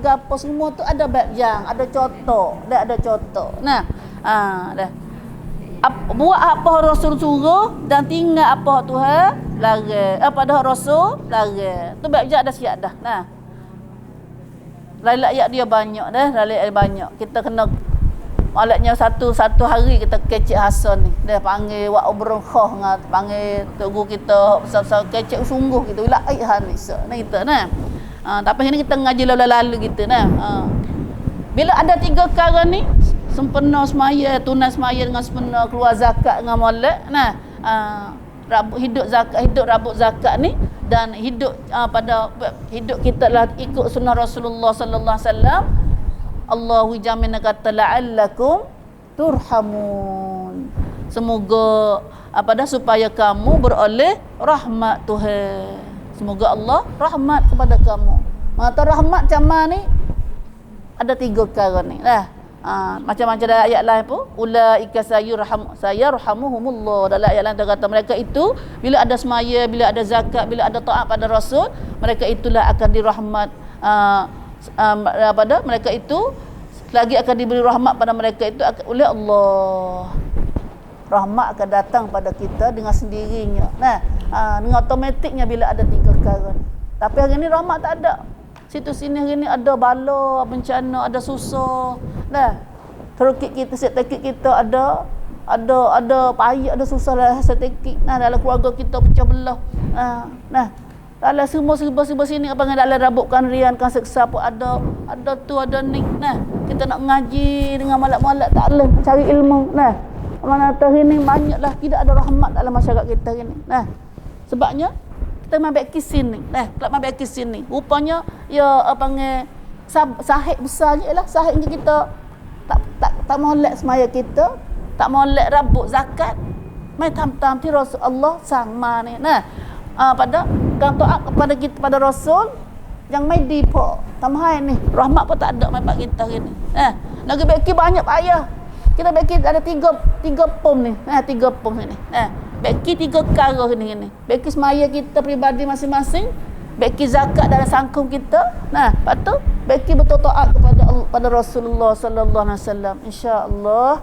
gapo semua tu ada backjang, ada contoh, ada contoh. Dah. Buat apa Rasul suruh dan tinggal apa Tuhan larang. Pada Rasul larang. Tu backjang dah siap dah. Lalat ayat dia banyak dah, lalat banyak. Kita kena malatnya satu hari kita kecek Hasan ni. Dia panggil wak ubrokhah ngat panggil tugu kita besar-besar kecek sungguh gitu. Bila ai hanisa. Kita tapi ini kita ngaji lalu-lalu gitu Bila ada 3 perkara ni sempurna semaya, tunai semaya dengan sempurna, keluar zakat dengan molek. Hidup zakat, hidup rabuk zakat ni dan hidup pada hidup kita lah ikut sunnah Rasulullah sallallahu alaihi wasallam. Allahu jamin kata la'allakum turhamun. Semoga supaya kamu beroleh rahmat Tuhan. Semoga Allah rahmat kepada kamu. Mata rahmat macam ni ada 3 perkara ni lah. Macam-macam dalam ayat lain pun ulaika sayarhamuhumullah. Dalam ayat lain dia kata mereka itu bila ada semaya, bila ada zakat, bila ada taat pada Rasul, mereka itulah akan dirahmat pada mereka itu lagi akan diberi rahmat pada mereka itu oleh Allah. Rahmat akan datang pada kita dengan sendirinya. Dengan automatiknya bila ada 3 perkara ni. Tapi hari ni rahmat tak ada. Situ sini hari ni ada bala, bencana, ada susah. Terukit kita, setekik kita ada payah, ada susah dalam setekik. Dalam keluarga kita pecah belah. Dalam semua serba sini apa dalam rabukkan riankan seksa pun ada tu ada ni. Kita nak mengaji dengan malak-malak tak boleh cari ilmu. Mana hari ni banyaklah tidak ada rahmat dalam masyarakat kita hari ni. Sebabnya kita main back kiss sini. Kelab main back kiss sini. Rupanya ya panggil sahih besar je lah. Sahih kita tak molek semaya kita, tak molek rabuk zakat. Mai tam-tam ti Rasul Allah sama ni. Pada kan taat kepada kita pada Rasul yang mai dipo. Tamhai ni rahmat pun tak ada mai pak kita hari ni. Lagi baik banyak payah. Kita bagi ada tiga pom ni. 3 pom ni. Bagi 3 perkara ni. Bagi semaya kita peribadi masing-masing, bagi zakat dalam sangkum kita. Lepas tu bagi betul taat pada Rasulullah sallallahu alaihi wasallam. Insya-Allah.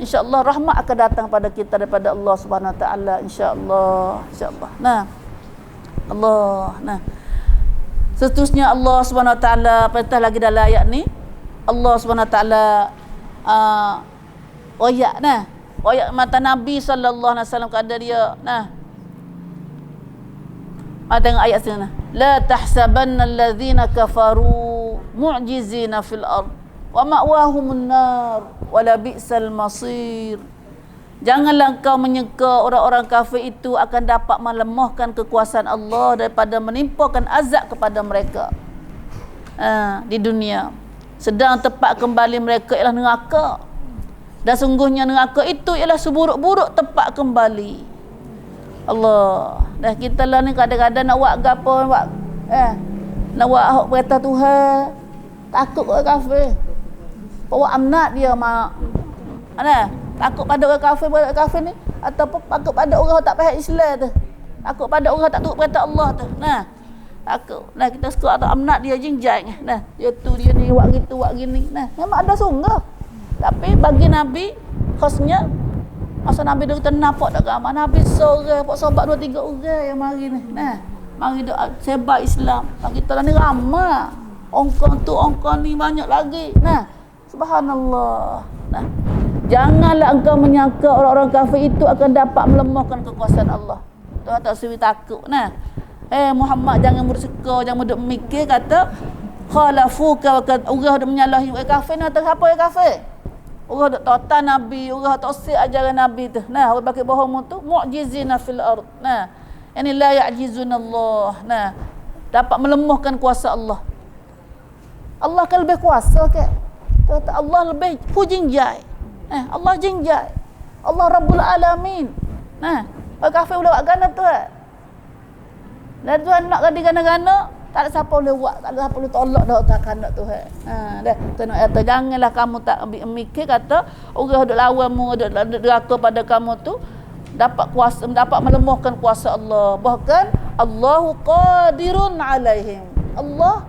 Insya-Allah rahmat akan datang pada kita daripada Allah Subhanahu Wa Taala insya-Allah. Insya-Allah. Allah. Seterusnya Allah Subhanahu Wa Taala perintah lagi dalam ayat ni. Allah Subhanahu Wa Taala royak mata Nabi sallallahu alaihi wasallam kata dia tengok ayat sini la tahsabanna alladhina kafaru mu'jizina fil ard wa ma'wahumun nar wa la bi'sal masir. Janganlah engkau menyangka orang-orang kafir itu akan dapat melemahkan kekuasaan Allah daripada menimpakan azab kepada mereka di dunia. Sedang tempat kembali mereka ialah neraka. Dan sungguhnya neraka itu ialah seburuk-buruk tempat kembali. Allah. Dah kita lah ni kadang-kadang nak buat gapo nak buat hak perintah Tuhan. Takut orang kafir. Bawa amnat dia takut pada orang kafir ni ataupun takut pada orang tak faham Islam tu. Takut pada orang tak tahu perintah Allah tu. Takut. Kita suka ada amnat dia jinjai. Dia tu dia ni buat gitu buat gini. Memang ada sungguh. Tapi bagi Nabi khasnya masa Nabi dia kata nampak tak agama Nabi seorang pak sahabat 2-3 orang yang mari ni. Mari dia sebar Islam. Kita lah ni ramai. Ongkong ni banyak lagi. Subhanallah. Janganlah engkau menyangka orang-orang kafir itu akan dapat melemahkan kekuasaan Allah. Tuhan tak suruh takut. Muhammad jangan bersuka, jangan duk mikir kata khalafuka wa kad orang dak menyalahi kafir nak apa kafir. Orang dak tautan Nabi, orang tak usik ajaran Nabi tu. Orang pakai bohong tu mu'jizina fil ard. Ini la ya'jizuna Allah. Dapat melemahkan kuasa Allah. Allah kan lebih kuasa ke? Allah lebih jinjai. Allah jinjai. Allah Rabbul Alamin. Orang kafir boleh buat gana tu. Dan Tuhan nak gana-gana, tak ada siapa boleh buat, tak ada siapa boleh tolak dah tak kanak Tuhan. Tuhan kata janganlah kamu tak mikir kata orang duk lawanmu, duk deraka pada kamu tu dapat kuasa, dapat melemahkan kuasa Allah. Bahkan Allahu qadirun alaihim. Allah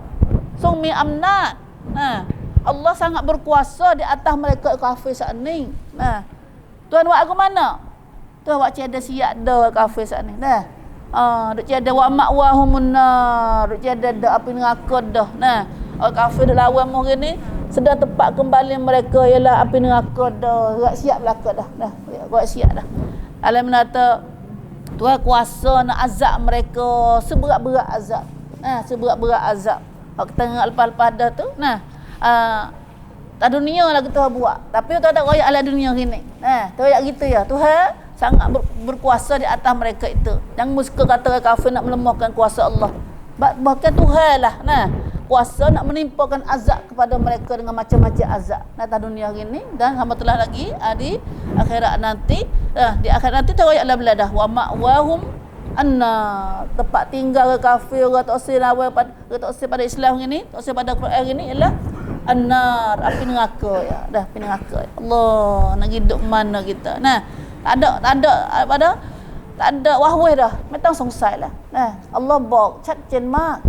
sumi amnat. Allah sangat berkuasa di atas mereka kafir saat ni. Tuhan buat aku mana? Tuhan buat tiada siap dah kafir saat ni. Duk tiada wa ma'wahumun nar, duk tiada dak api neraka dah. Orang kafir dak lawan mu ni sedang tempat kembali mereka ialah api neraka dah. Gerak siap belaka dah. Gerak siap dah. Alam menata Tuhan kuasa nak azab mereka seberat-berat azab. Seberat-berat azab. Hak kita tengok lepas-lepas dah tu. Tak dunia lah kita buat. Tapi Tuhan tak royak ala dunia gini. Royak gitu ya. Tuhan sangat berkuasa di atas mereka itu. Jangan suka kata kafir nak melemahkan kuasa Allah. Bahkan Tuhan lah kuasa nak menimpakan azab kepada mereka dengan macam-macam azab atas dunia ini dan sama telah lagi di akhirat nanti. Di akhirat nanti teroyak lah dah wa ma'wahum anna, tempat tinggal kafir orang tak usir lawan pada Islam ini, tak usir pada Quran ini ialah annar, api neraka ya. Dah api neraka. Allah, nak hidup mana kita? Tak ada wahweh dah. Metang songsai lah. Allah bok chat chen mak.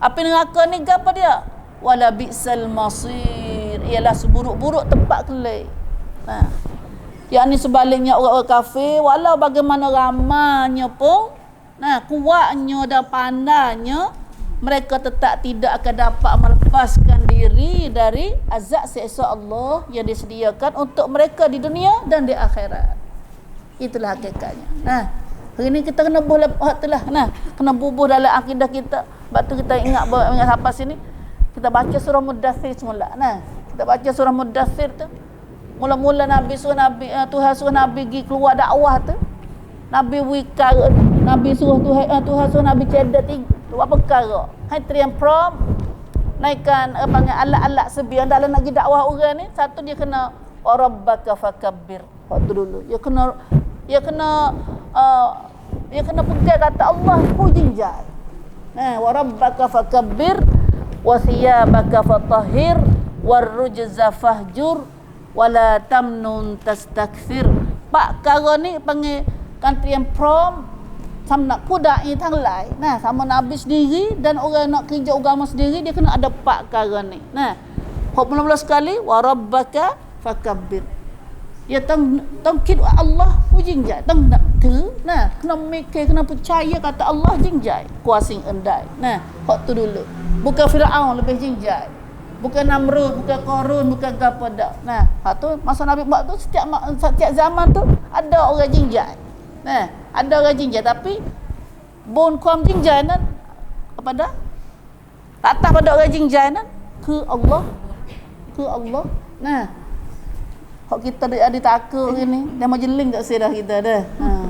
Api neraka ni apa dia? Wala bi'sal masir, ialah seburuk-buruk tempat kelak. Nah, yang ni sebaliknya orang-orang kafir, walau bagaimana ramanya pun, nah, kuatnya dan pandainya, mereka tetap tidak akan dapat melepaskan diri dari azab seksa Allah yang disediakan untuk mereka di dunia dan di akhirat. Itulah hakikatnya. Nah, hari ni kita kena bubuh itulah. Nah, kena bubuh dalam akidah kita. Sebab tu kita ingat sampai sini, kita baca surah Mudaththir semula. Nah, kita baca surah Mudaththir tu. Mula-mula Nabi suruh Tuhan suruh Nabi pergi keluar dakwah tu. Nabi wikar, Nabi suruh Tuhan suruh Nabi cedak buat perkara. Hai trian prom naikkan panggil alat-alat sebiang dalam nak pergi dakwah orang ni. Satu dia kena warabbaka fakabbir. Waktu dulu dia kena pegang kata Allah pujinjai. Nah, warabbaka fakabbir wa thiyabaka fatahhir warrujza fahjur wala tamnun tastakthir. Pak kara ni panggil country and prom sama nak kudai tang lai. Nah, sama Nabi sendiri dan orang nak kerja agama sendiri, dia kena ada pak kara ni. Nah, hok mula-mula sekali warabbaka fakabbir. Ya tang kid Allah pujinjai tang nak tu. Nah, kena mikir, kena percaya kata Allah jinjai kuasing endai. Nah, hok tu dulu. Bukan Firaun lebih jinjai. Bukan Namrud, bukan Qarun, bukan apa dak. Nah, hak tu masa Nabi buat tu setiap zaman tu ada orang jinjai. Nah, ada orang jinjai tapi bon kuam jinjai nan apa dah? Tak tahu pada orang jinjai nan ke Allah. Nah, hak kita ada takut ni, dah majeling tak saya dah kita dah.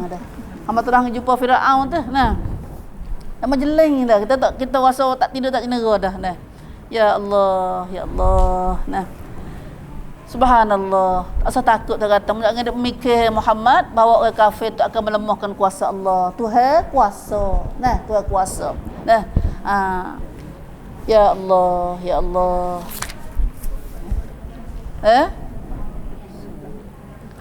Dah. Hamba terang jumpa Firaun tu. Nah. Dah majeling dah. Kita rasa tak tidur tak jenera dah. Nah. Ya Allah. Nah. Subhanallah. Tak usah takut tak kata. Jangan ada mikir Muhammad bahawa orang kafir tu akan melemahkan kuasa Allah. Tuhan kuasa. Nah, Tuhan kuasa. Nah. Ya Allah.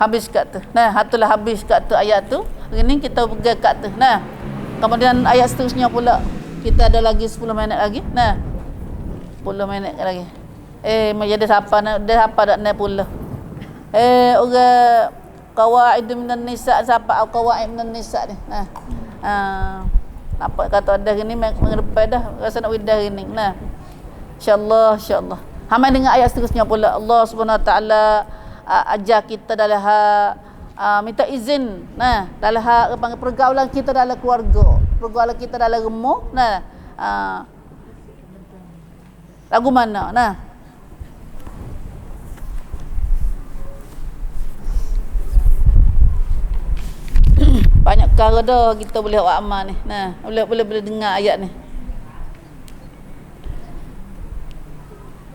Habis kat tu. Nah, hatulah habis kat tu ayat tu. Hari ni kita pegang kat tu. Nah. Kemudian ayat seterusnya pula. Kita ada lagi 10 minit lagi. Nah. 10 minit lagi. Menjadi siapa dak naik pula. Orang qawaid minan nisa siapa qawaid minan nisa ni. Nah. Nampak kata ada gini mengedepan dah rasa nak widah gini. Nah. Insyaallah. Hamai dengan ayat seterusnya pula. Allah Subhanahu Wa Taala ajar kita dalam minta izin. Nah, dalam pergaulan kita dalam keluarga, pergaulan kita dalam rumah. Nah, lagu mana? Nah, banyak perkara dah kita boleh buat amal ni. Nah, boleh dengar ayat ni.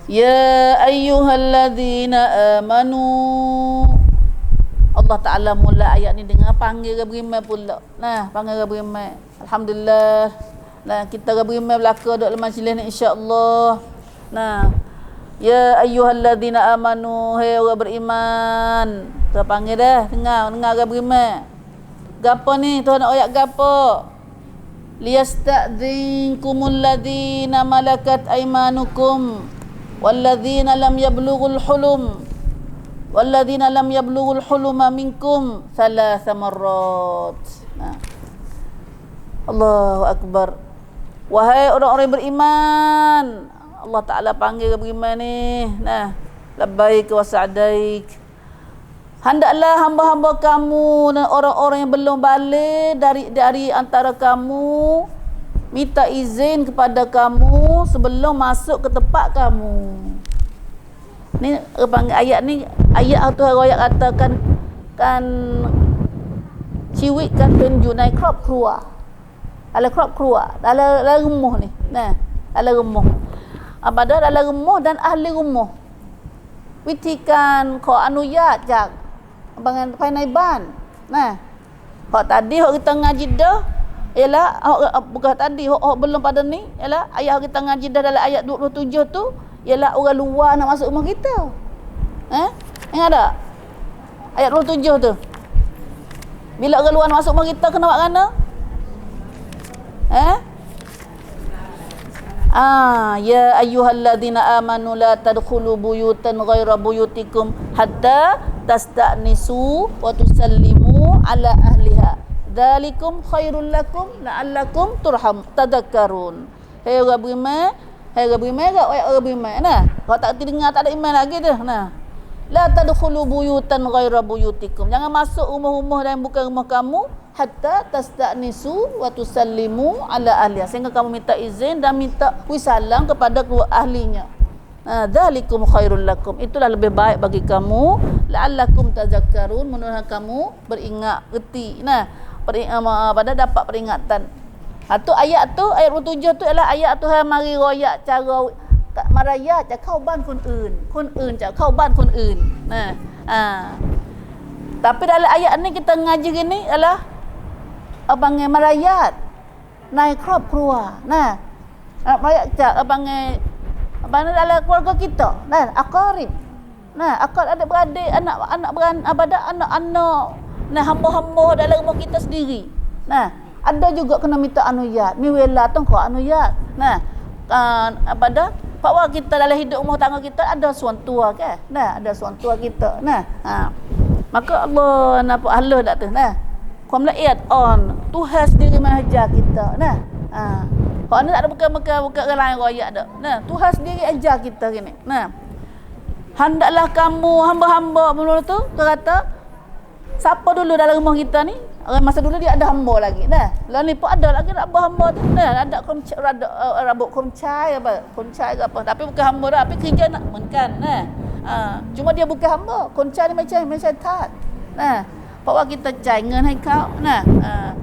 Ya ayyuhalladzina amanu. Allah Ta'ala mula ayat ni dengan panggil beriman pula. Nah, panggil beriman. Alhamdulillah. Nah, kita beriman belaka duk dalam majlis ni insya-Allah. Nah, ya ayyuhalladzina amanu, hai orang beriman. Kita panggil dah, dengar orang beriman. Gapo ni? Tuhan nak ayat gapo? Liyasta'dzinkumul ladzina malakat aymanukum walladzina lam yablughul hulum huluma minkum thalatha marrat. Allahu akbar. Wahai orang-orang beriman, Allah Taala panggil beriman ni. Nah, labbaik wa sa'daik. Hendaklah hamba-hamba kamu dan orang-orang yang belum balik dari antara kamu minta izin kepada kamu sebelum masuk ke tempat kamu. Ni ayat ni, ayat tu ayat katakan kan ciwik kan tunjuk naik crop keluar. Dalam rumah ni. Nah, dalam rumah. Pada dalam rumah dan ahli rumah. Witikan ko anuyat jak bangan panaiban. Nah. Hak tadi hak kita ngaji dah ialah bukan tadi hak belum pada ni ialah ayat kita ngaji dah dalam ayat 27 tu ialah orang luar nak masuk rumah kita. Ingat tak? Ayat 27 tu. Bila orang luar nak masuk rumah kita kena buat mana? Ya ayyuhalladzina amanu la tadkhulu buyutan ghaira buyutikum hatta tasta'nisu wa tusallimu ala ahliha. Dzalikum khairul lakum la'allakum tadhakkarun. Hai orang beriman, gak orang beriman. Nah, kalau tak dengar tak ada iman lagi dah. Nah. La tadkhulu buyutan ghaira buyutikum. Jangan masuk rumah-rumah yang bukan rumah kamu hatta tasta'nisu wa tusallimu ala ahliha. Sehingga kamu minta izin dan minta salam kepada ahlinya. Dzalikum khairul lakum. Itulah lebih baik bagi kamu. La'allakum tadhakkarun. Mudah-mudahan kamu beringat reti. Nah, pada dapat peringatan. Tu ayat 27 tu ialah ayat Tuhan mari royak cara marayaจะเข้าบ้านคนอื่นจะเข้าบ้านคนอื่น. Tapi dalam ayat ni kita ngaji gini ialah panggil marayat naik ครอบครัว nah marayat panggil dalam keluarga kita, nah aqarib, nah akal adik-beradik, anak beranak, anak-anak, nah hamba-hamba dalam rumah kita sendiri. Nah ada juga kena minta anuyat, ni wela tongko anuyat. Nah bahawa kita dalam hidup rumah tangga kita ada suan tua kan. Nah, ada suan tua kita. Nah, maka Allah nampak Allah dak tu. Nah. Kau melihat on Tuhan sendiri mengajar kita. Nah, kalau ni tak ada bukan orang lain royak dak. Nah, Tuhan sendiri ajar kita gini. Nah. Hendaklah kamu hamba-hamba mula tu kata siapa dulu dalam rumah kita ni? Orang masa dulu dia ada hamba lagi. Nah, lah ni pun ada lagi hamba tu. Nah, ada rabuk kumcai apa? Kumcai ke apa? Tapi bukan hamba dah, tapi kerja nak menkan. Nah. Cuma dia bukan hamba. Kumcai ni macam tat. Nah, bawa kita jangan hai kau. Nah,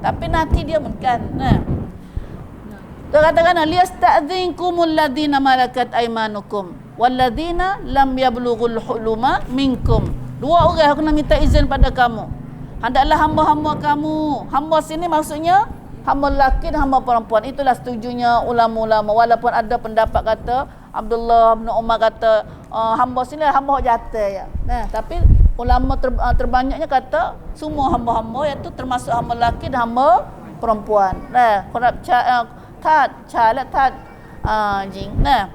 tapi nanti dia menkan. Nah. Dia katakan liyasta'dzinkumul ladzina malakat aymanukum walladzina lam yablughul huluma minkum. Dua orang aku nak minta izin pada kamu. Hendaklah hamba-hamba kamu. Hamba sini maksudnya hamba lelaki dan hamba perempuan. Itulah setujunya ulama-ulama. Walaupun ada pendapat kata Abdullah bin Umar kata hamba sini hamba jatuh ya. Nah, tapi ulama terbanyaknya kata semua hamba-hamba iaitu termasuk hamba lelaki dan hamba perempuan. Nah, kurap jing. Nah.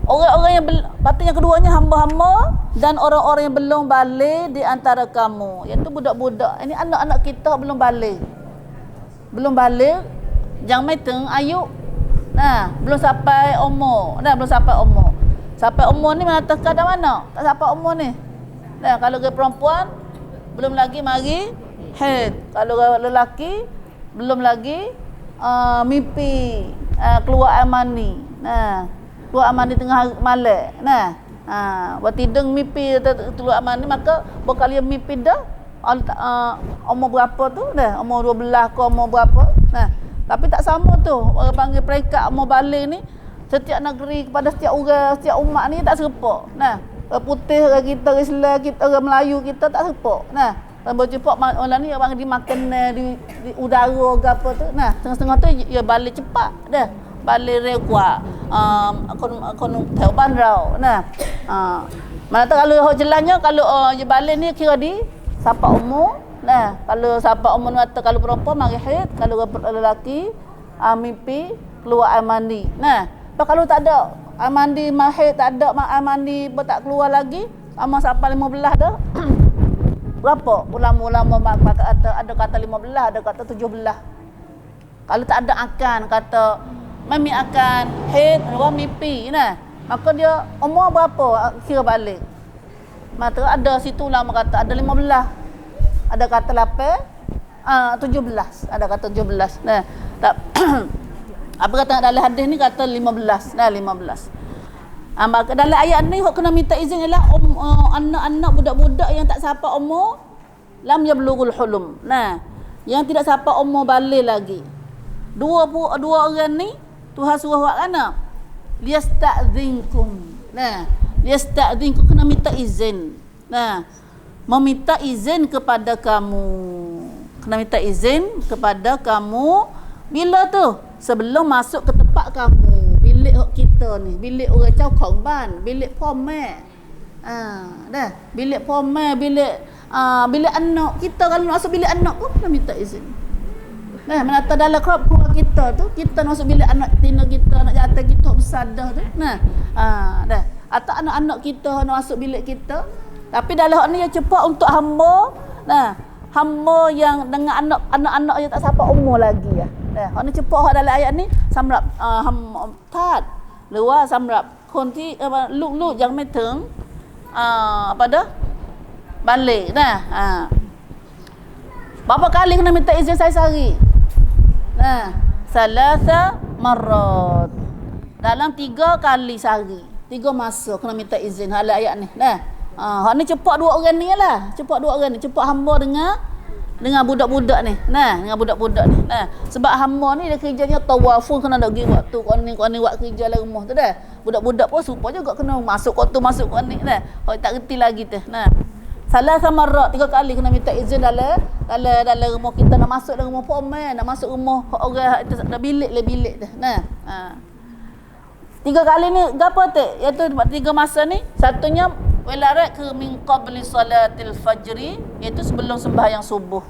Orang-orang yang patutnya keduanya hamba-hamba dan orang-orang yang belum balik di antara kamu, iaitu budak-budak. Ini anak-anak kita belum balik. Jangan mai teng ayuk. Nah, belum sampai umur. Sampai umur ni mengatakan kat mana? Tak sampai umur ni. Nah, kalau ke perempuan belum lagi mari haid. Kalau lelaki belum lagi mimpi keluar air mani. Nah, keluar aman di tengah malam. Nah, waktu tidung mimpi keluar aman ni maka berkali mimpi dah umur berapa tu dah, umur 12 ke umur berapa. Nah, tapi tak sama tu. Orang panggil peringkat umur balik ni setiap negeri kepada setiap orang, setiap umat ni tak serupa. Nah, orang putih, orang kita, orang Islam kita, orang Melayu kita tak serupa. Nah, berjumpa orang ni orang dimakan di udara ke apa tu. Nah, tengah-tengah tu dia balik cepat dah. Balik rekwa kon tahu bandrau. Nah, mana tahu kalau jelasnya kalau je balik ni kira di siapa umur. Nah, kalau siapa umur kata kalau perempuan mari haid, kalau lelaki mimpi keluar air mandi. Nah, kalau tak ada air mandi mahid, tak ada air mandi tak keluar lagi sama sampai 15 dah. Berapa? Ulama-ulama kata ada kata 15, ada kata 17. Kalau tak ada akan kata mami akan haid, orang mimpi, nah. Maka dia umur berapa kira balik? Maka ada situ ulama kata ada 15. Ada kata 8, 17. Ada kata 17. Nah, tak apa kata dalam hadis ni kata 15. Nah, 15. Maka dalam ayat ni hok kena minta izin ialah anak-anak budak-budak yang tak sampai umur lam yablughul hulum. Nah, yang tidak sampai umur balik lagi. Dua orang ni Tuhan suruh buat mana? Liyasta'dzinkum. Nah, liyasta'dzinkum kena minta izin. Nah, meminta izin kepada kamu. Kena minta izin kepada kamu bila tu? Sebelum masuk ke tempat kamu. Bilik kita ni, bilik orang cau korban, bilik pome. Dah, bilik pome, bilik anak. Kita kalau masuk bilik anak pun kena minta izin. Nah, menata dalam cropcrawl kita tu, kita masuk bilik anak tina kita, anak jantan kita besar dah tu. Nah, dah. Atau anak-anak kita nak masuk bilik kita. Tapi dalam hak ni yang cepat untuk hamba. Nah, hamba yang dengan anak-anak yang tak sampai umur lagi ya. Nah, hak ni cepat hak dalam ayat ni samrap hamba tat. Luar samrap kon ti lu yang maiถึงapa dah? Balik nah. Berapa kali kena minta izin saya sehari? Nah, salasa marrat. Dalam 3 kali sehari. 3 masa kena minta izin hal ayat ni. Nah. Hak ni cepat 2 orang ni lah. Cepat 2 orang ni, cepat hamba dengan budak-budak ni. Nah, dengan budak-budak ni. Nah, sebab hamba ni dia kerjanya tawafun kena nak pergi waktu kau ni buat kerja dalam rumah tu dah. Budak-budak pun serupa juga kena masuk kau ni dah. Hak tak reti lagi tu. Nah. Salah sama rak 3 kali kena minta izin dalam rumah kita nak masuk dalam rumah pomen, nak masuk rumah orang ada bilik dah. Nah. 3 kali ni gapo tu? Iaitu 3 masa ni. Satunya walarat ke min qabli salatil fajri, iaitu sebelum sembahyang subuh.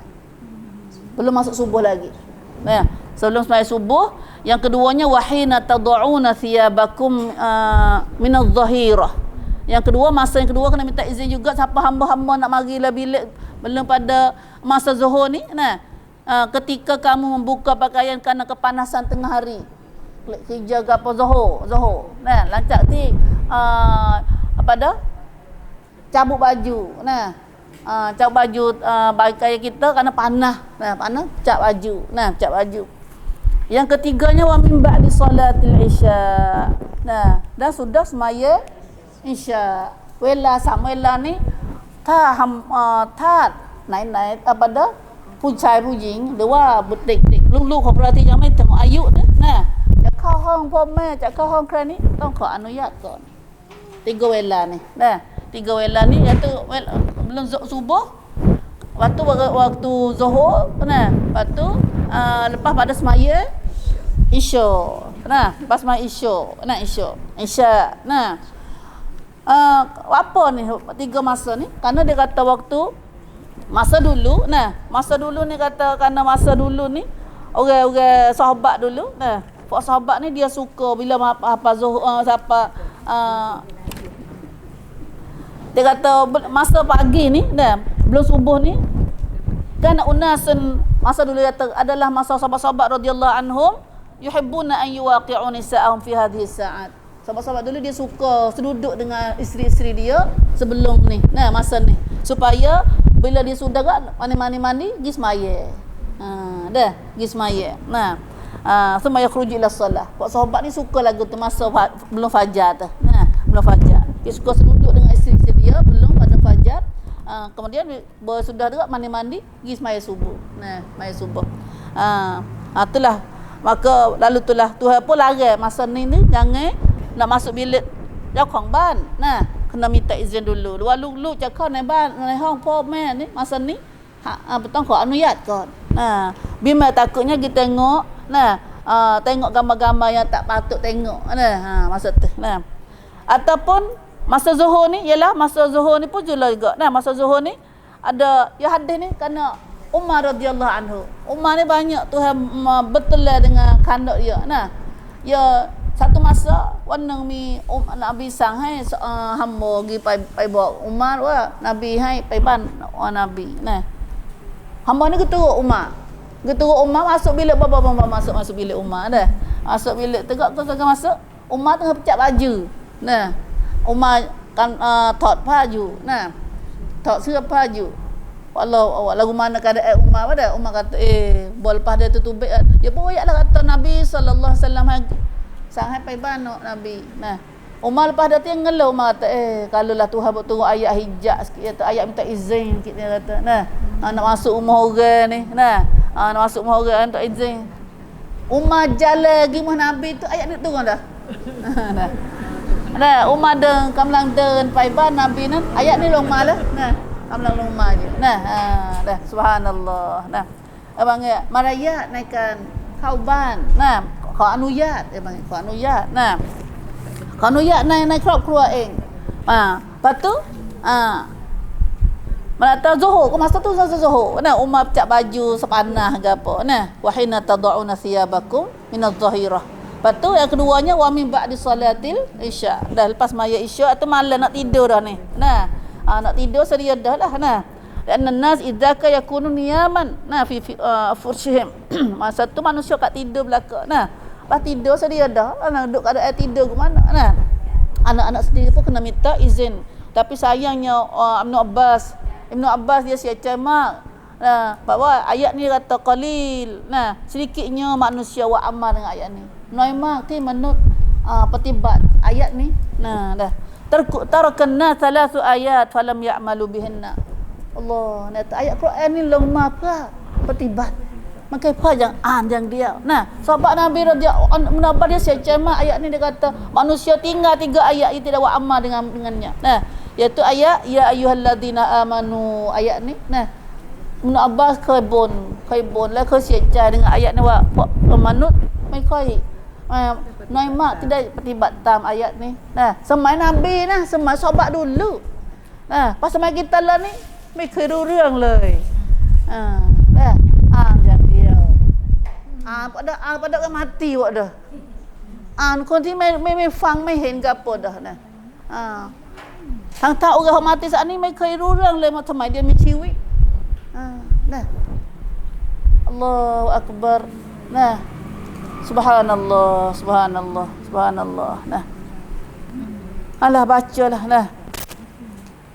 Belum masuk subuh lagi. Nah, sebelum sembahyang subuh. Yang keduanya wahina tad'una thiyabakum min adh-dhahirah. Yang kedua, masa yang kedua kena minta izin juga siapa hamba-hamba nak marilah bilik belum pada masa zuhur ni. Nah, ketika kamu membuka pakaian kerana kepanasan tengah hari. Kerja ke apa zuhur. Nah, lancak ti apa dah? Cabut baju. Nah, cabut baju pakaian kita kerana panas. Nah, panas cap baju. Nah, cap baju. Yang ketiganya wa min ba'di salatil isya. Nah, dah sudah semaya Isya. Wela sama wela ni ta naik apa dah? Pujai pujing, dewa dik lu kau berarti yang mai tengok ayuk dah. Nah, jak kau hong pome, jak kau hong kran ni, tong kau anuyat kau. 3 wela ni. Nah, 3 wela ni iaitu belum subuh. Waktu zuhur, nah, lepas pada semaya Isya. Nah, lepas semaya Isya. Nah, Isya. Nah, apa ni 3 masa ni? Karena dia kata waktu masa dulu ni kata kerana masa dulu ni orang-orang sahabat dulu. Nah, pak sahabat ni dia suka bila apa zuhur siapa dia kata masa pagi ni dah belum subuh ni kan unasun masa dulu kata adalah masa sahabat-sahabat radhiyallahu anhum yuhibbuna an yuwaqi'u nisa'ahum fi hadhihi sa'at. Sahabat-sahabat dulu dia suka seduduk dengan isteri-isteri dia sebelum ni. Nah, masa ni. Supaya bila dia sudah mandi pergi semaya. Dah, pergi semaya. Nah, semaya khruji ila solah. Pak sahabat ni suka lagu tu masa belum fajar tu. Nah, belum fajar. Dia suka seduduk dengan isteri-isteri dia belum pada fajar. Kemudian sudah juga mandi pergi semaya subuh. Nah, semaya subuh. Itulah. Maka lalu itulah Tuhan pun larang masa ni jangan nak masuk bilik Jakong ban. Nah, kena minta izin dulu. Lu cakap naik ban, naik hong po man ni masa ni. Betul kau anuyat kau. Nah, bima takutnya kita tengok, nah, tengok gambar-gambar yang tak patut tengok. Nah, masa tu. Nah. Ataupun masa zuhur ni ialah masa zuhur ni pun juga. Nah, masa zuhur ni ada ya hadis ni kerana Umar radhiyallahu anhu. Umar ni banyak Tuhan betul dengan kandak dia. Nah, ya satu masa warna mi Nabi sang hai hamba gi pai bawa Umar wa Nabi hai pai ban Nabi. Nah. Hamba ni keturut Umar. Masuk bilik bapa masuk bilik Umar dah. Masuk bilik tegak masuk Umar tengah pecah baju. Nah. Umar kan thot baju. Nah. Thot serap baju. Allah lagu mana keadaan Umar pada Umar kata bol lepas dia tutubik dia pun ayatlah kata Nabi sallallahu alaihi wasallam sangat pai banok Nabi. Nah, Umar lepas dia ngeluh Umar kata kalaulah Tuhan buat turun ayat hijab sikit ayat minta izin sikit dia kata. Nah, nak masuk rumah orang ni. Nah, nak masuk rumah orang minta izin. Umar jalan pergi rumah Nabi tu ayat ni turun dah. Nah, Umar dah kamlang den pai ban Nabi ni ayat ni lomah lah. Nah, kamlang lomah je. Nah, dah subhanallah. Nah, abang ya marayat naikkan kauban. Nah, kau anuyat kau anuyat. Nah, kau anuyat naik keluar eng. Lepas tu Mana Zuhur, masa tu Zuhur. Nah, Umar pecah baju sepanah ke apa. Nah, wa hina tad'una thiyabakum minadh dhahirah. Lepas tu yang keduanya wa min ba'di salatil isya. Dah lepas maya isya atau malam nak tidur dah ni. Nah, nak tidur sedia dah lah. Nah, dan nas idza ka yakunu niyaman. Nah, fi furshihim. Masa tu manusia kat tidur belaka. Nah, lepas tidur sedia dah. Nak duduk kat tidur ke mana. Nah, anak-anak sendiri pun kena minta izin. Tapi sayangnya Ibnu Abbas dia siapa mak. Nah, bahawa ayat ni kata qalil. Nah, sedikitnya manusia wa amal dengan ayat ni. Noimak ti menut petibat ayat ni. Nah, dah. Tarakanna thalathu ayat falam ya'malu bihinna. Allah, nah ayat Quran ni lemah apa? Petibat. Maka apa yang dia. Nah, sahabat Nabi radhiyallahu anhu dia siapa mak ayat ni dia kata manusia tinggal 3 ayat dia tidak wa amal dengannya. Nah, iaitu ayat ya ayyuhalladzina amanu ayat ni. Nah, Ibn Abbas khaibun lah kesiaca dengan ayat ni wa manut mai kai. Noimak tidak petibat tam ayat ni. Nah, semai Nabi nah, semai sahabat dulu. Nah, pas semai kita lah ni maiเคยรู้เรื่องเลย อย่างเดียวpada kan mati wak dah. คนที่ไม่ฟังไม่เห็นกับปดเด้อนะทั้งถ้าorang mati saat ni ไม่เคยรู้เรื่องเลยว่าทำไมdiaมีชีวิตnah Allahu akbar nah subhanallah nah alah bacalah nah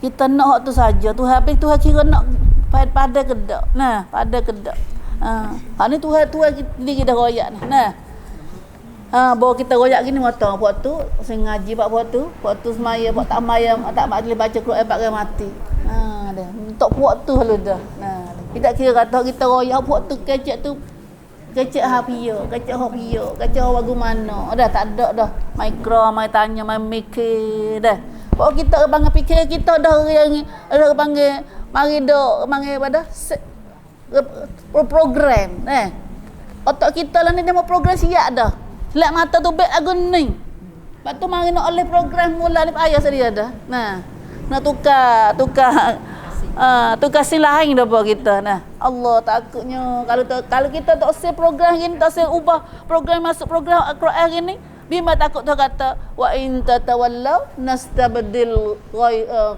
kita nak hak tu saja Tuhan habis Tuhan kira nak pada kedak nah pada kedak hak ni Tuhan kita royak nah bawa kita royak gini mata buat tu saya ngaji buat tu semaya buat tak maya tak boleh baca Quran pakai mati dah untuk buat tu lalu dah tidak kira kata kita royak buat tu kecek hapio kecek wagu mana dah tak ada dah mikro mai tanya mai mikir dah bawa kita panggil fikir kita dah yang panggil mari dok panggil pada program otak kita lah ni dia mau program siap dah selak mata tu bet lagu ni. Lepas tu mari nak oleh program mula ni ayah sedia dah. Nah, nak tukar silahin dah buat kita. Nah, Allah takutnya kalau kita tak save program gini, tak save ubah program masuk program Al-Quran gini, bima takut tu kata wa in tatawallaw nastabdil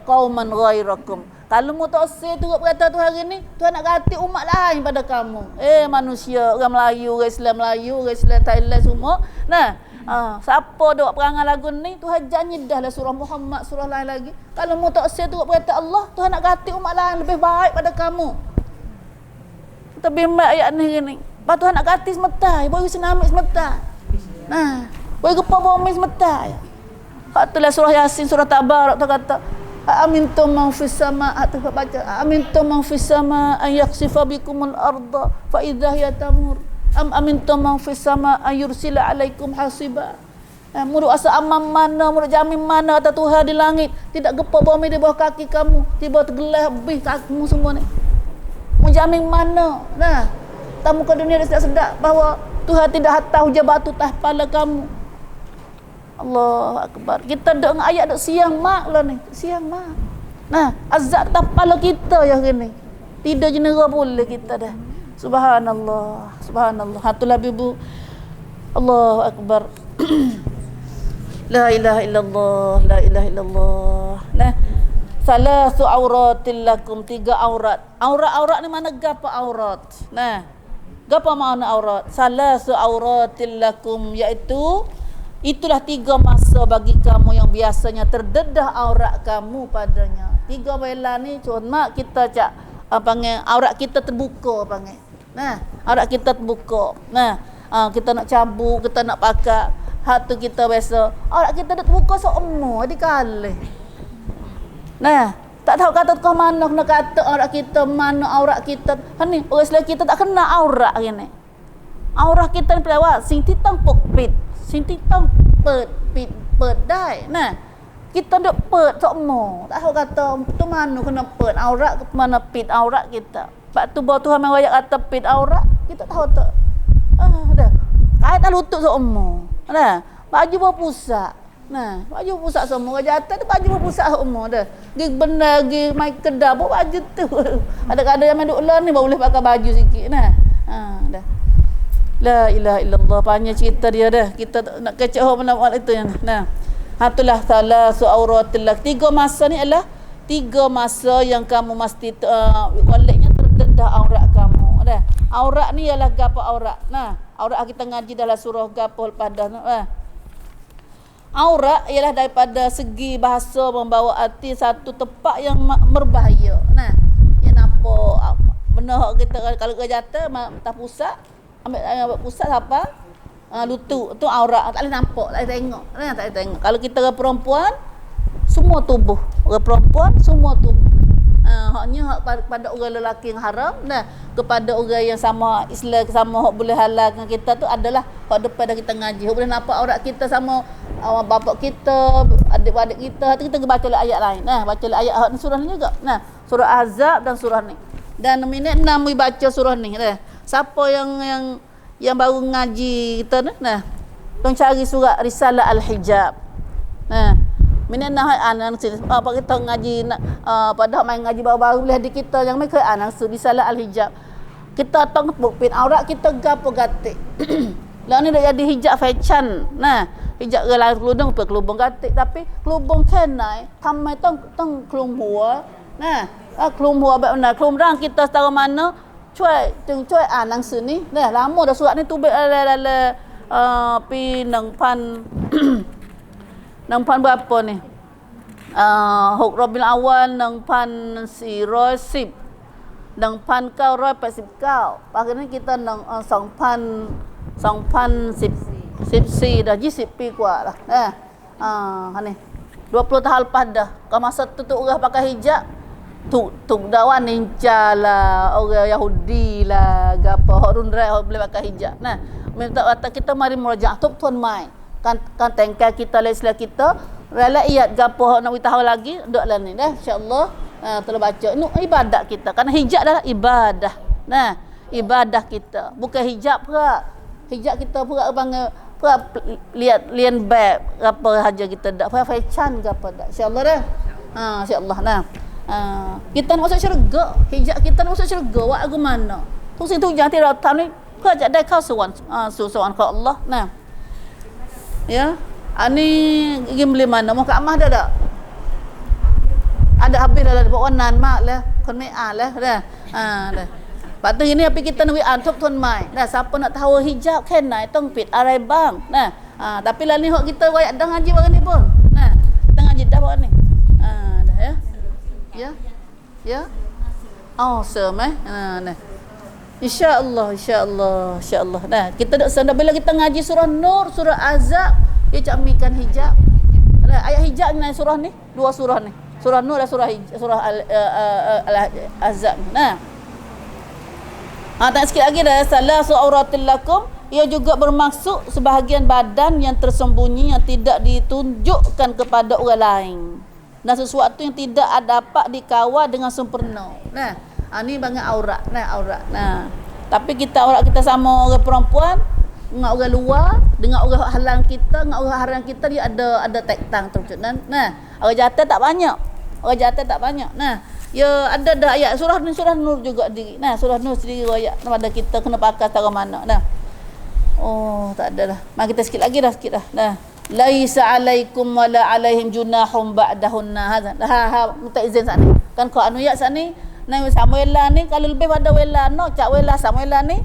qauman ghairakum. Kalau mu tak save tu kata tu hari ni, Tuhan nak ganti umat lain pada kamu. Manusia, orang Melayu, orang Islam Thailand semua. Nah, siapa dok perangai lagu ni, Tuhan janji dah lah surah Muhammad, surah lain lagi. Kalau mu tak save tu kata Allah, Tuhan nak ganti umat lain lebih baik pada kamu. Tapi ayat ni gini. Pak Tuhan nak ganti semetai, boy tsunami semetai. Nah, boy gempa bumi semetai. Hak tu lah surah Yasin, surah Tabarak tu kata Amintum man fis sama baca Amintum man fis sama an yakhsifa bikumul arda fa idza hiya tamur amintum man fis sama an yursila alaikum hasiba. Muruk asa amam mana muruk jamin mana atas Tuhan di langit tidak gempa bumi di bawah kaki kamu tiba tergelah habis kakimu semua ni. Menjamin mana nah tamu ke dunia dia sedap bahawa Tuhan tidak hantar hujan batu atas kepala kamu. Allahu akbar. Kita duk dengan ayat duk siang mak lah ni. Siang mak. Nah, azab tak kepala kita ya gini. Tidur jenera boleh kita dah. Subhanallah. Hatulah ibu. Allahu akbar. La ilaha illallah. Nah. Salasu auratil lakum 3 aurat. Aurat ni mana gapo aurat? Nah. Gapo makna aurat? Salasu auratil lakum iaitu itulah 3 masa bagi kamu yang biasanya terdedah aurat kamu padanya. 3 bela ni cuma kita panggil aurat kita terbuka panggil. Nah, aurat kita terbuka. Nah, kita nak cabut, kita nak pakai. Hak tu kita biasa. Aurat kita terbuka semua dikali. Nah, tak tahu kata kau mana kena kata aurat kita mana aurat kita. Ni orang Islam kita tak kena aurat gini. Aurat kita ni pelawat sing titang pokpit. Sing titang pet dai. Nah, kita duk pet semua. Tak tahu kata tu mana kena pet aurat ke mana pit aurat kita. Sebab tu bawa Tuhan mengayat kata pit aurat, kita tahu tak. Dah. Kait lutut semua. Nah, baju berpusat. Nah, baju pusat semua kerja atas tu baju pusat semua dah. Gi benar gi mai kedai pun baju tu. Ada-ada yang main duk lah ni baru boleh pakai baju sikit nah. Dah. La ilaha illallah, panjang cerita dia dah. Kita nak kecek mana itu yang. Nah. Hatulah salasu auratil lak. 3 masa ni adalah 3 masa yang kamu mesti koleknya terdedah aurat kamu. Dah. Aurat ni ialah gapo aurat. Nah, aurat kita ngaji dalam surah gapo lepas dah. Aurat ialah daripada segi bahasa membawa arti satu tempat yang berbahaya. Nah, yang nampak benar kita kalau kerja jatuh tak pusat, ambil pusat apa? Lutut tu aurat, tak boleh nampak, tak boleh tengok. Nah, tak boleh tengok. Kalau kita orang perempuan semua tubuh, orang perempuan semua tubuh. Haknya pada orang lelaki yang haram, nah kepada orang yang sama Islam sama hak boleh halal dengan kita tu adalah hak depan dah kita ngaji. Hak boleh nampak aurat kita sama bapak kita, adik-adik kita. Kita baca ayat lain. Nah, baca ayat hak surah ni juga. Nah, surah Ahzab dan surah ni. Dan minit 6 baca surah ni. Nah, siapa yang baru ngaji kita ni, nah, tolong cari surah Risalah Al-Hijab. Nah, minit anak apa kita ngaji pada main ngaji baru-baru boleh di kita yang mai ke anak Risalah Al-Hijab. Kita tong pin aurat kita gapo gatik. Lah ni dah jadi hijab fashion. Nah, hijab gelai keludung pe kelubung gatik tapi kelubung kenai tamai tong kelum hua. Nah, kelum hua benar kelum rang kita setara mana cuai anak sini. Dah lama dah surat ni tu dalam pi nang pan nang pan berapa ni? Huk Rabiul Awal nang pan si Rosib. Nang pan kau Roy pasib kau. Pagi ni kita nang song pan sip dah jisip pi kuat lah. Ni 20 tahun lepas dah. Kau masa tu orang pakai hijab tu dawan ninja lah, orang Yahudi lah, gapo horun rai boleh pakai hijab. Nah, minta kata kita mari merajaah tuan mai. Kan tengkai kita lesla kita rela iyat gapo nak tahu lagi ndoklah ni dah insyaallah telah baca ini ibadat kita kerana hijab adalah ibadah. Nah, ibadah kita bukan hijab pula. Hijab kita pula panggil pula lihat lian bab apa saja kita dak fashion gapo dak insyaallah dah. Insyaallah nah. Kita nak masuk syurga, hijab kita nak masuk syurga buat lagu mana? Tu situ jangan tidak tahu ni kerja dah kau suwan ke Allah. Nah. Ya. Ani pergi beli mana? Mau ke Amah dah tak? Ada habis dah buat wanan mak lah. Kon mai lah dah. Dah. Lepas tu ini api kita nak tuan tuan mai. Dah siapa nak tahu hijab kenai tong pit arai bang. Nah. Tapi lah ni hok kita wayak dah ngaji barang ni pun. Nah. Kita ngaji dah barang ni. Dah ya. Ya. Awesome nah. InsyaAllah. Nah, kita duk sana bila kita ngaji surah Nur, surah Azab, dia cakmikan hijab. Ayat hijab ni surah ni, 2 surah ni. Surah Nur dan surah Al-Azab. Nah. Tak sikit lagi dah salasu auratil lakum. Ia juga bermaksud sebahagian badan yang tersembunyi yang tidak ditunjukkan kepada orang lain. Dan sesuatu yang tidak dapat dikawal dengan sempurna. Nah, ni banyak aurat. Nah. Tapi aurat kita sama orang perempuan, dengan orang luar, dengan orang halang kita, dengan orang haram kita dia ada tektang terwujud. Nah, orang jatuh tak banyak. Nah, ya ada dah ayat surah Nur juga diri. Nah, surah Nur sendiri ayat pada kita kena pakai cara mana. Nah. Oh, tak ada dah. Mari kita sikit lagi dah. Nah. Laisa alaikum wala alaihim junahum ba'dahunna. Minta izin sat ni. Kan kau ayat sat ni, nai Samuela ni kalau lebih pada wela cak wela Samuela ni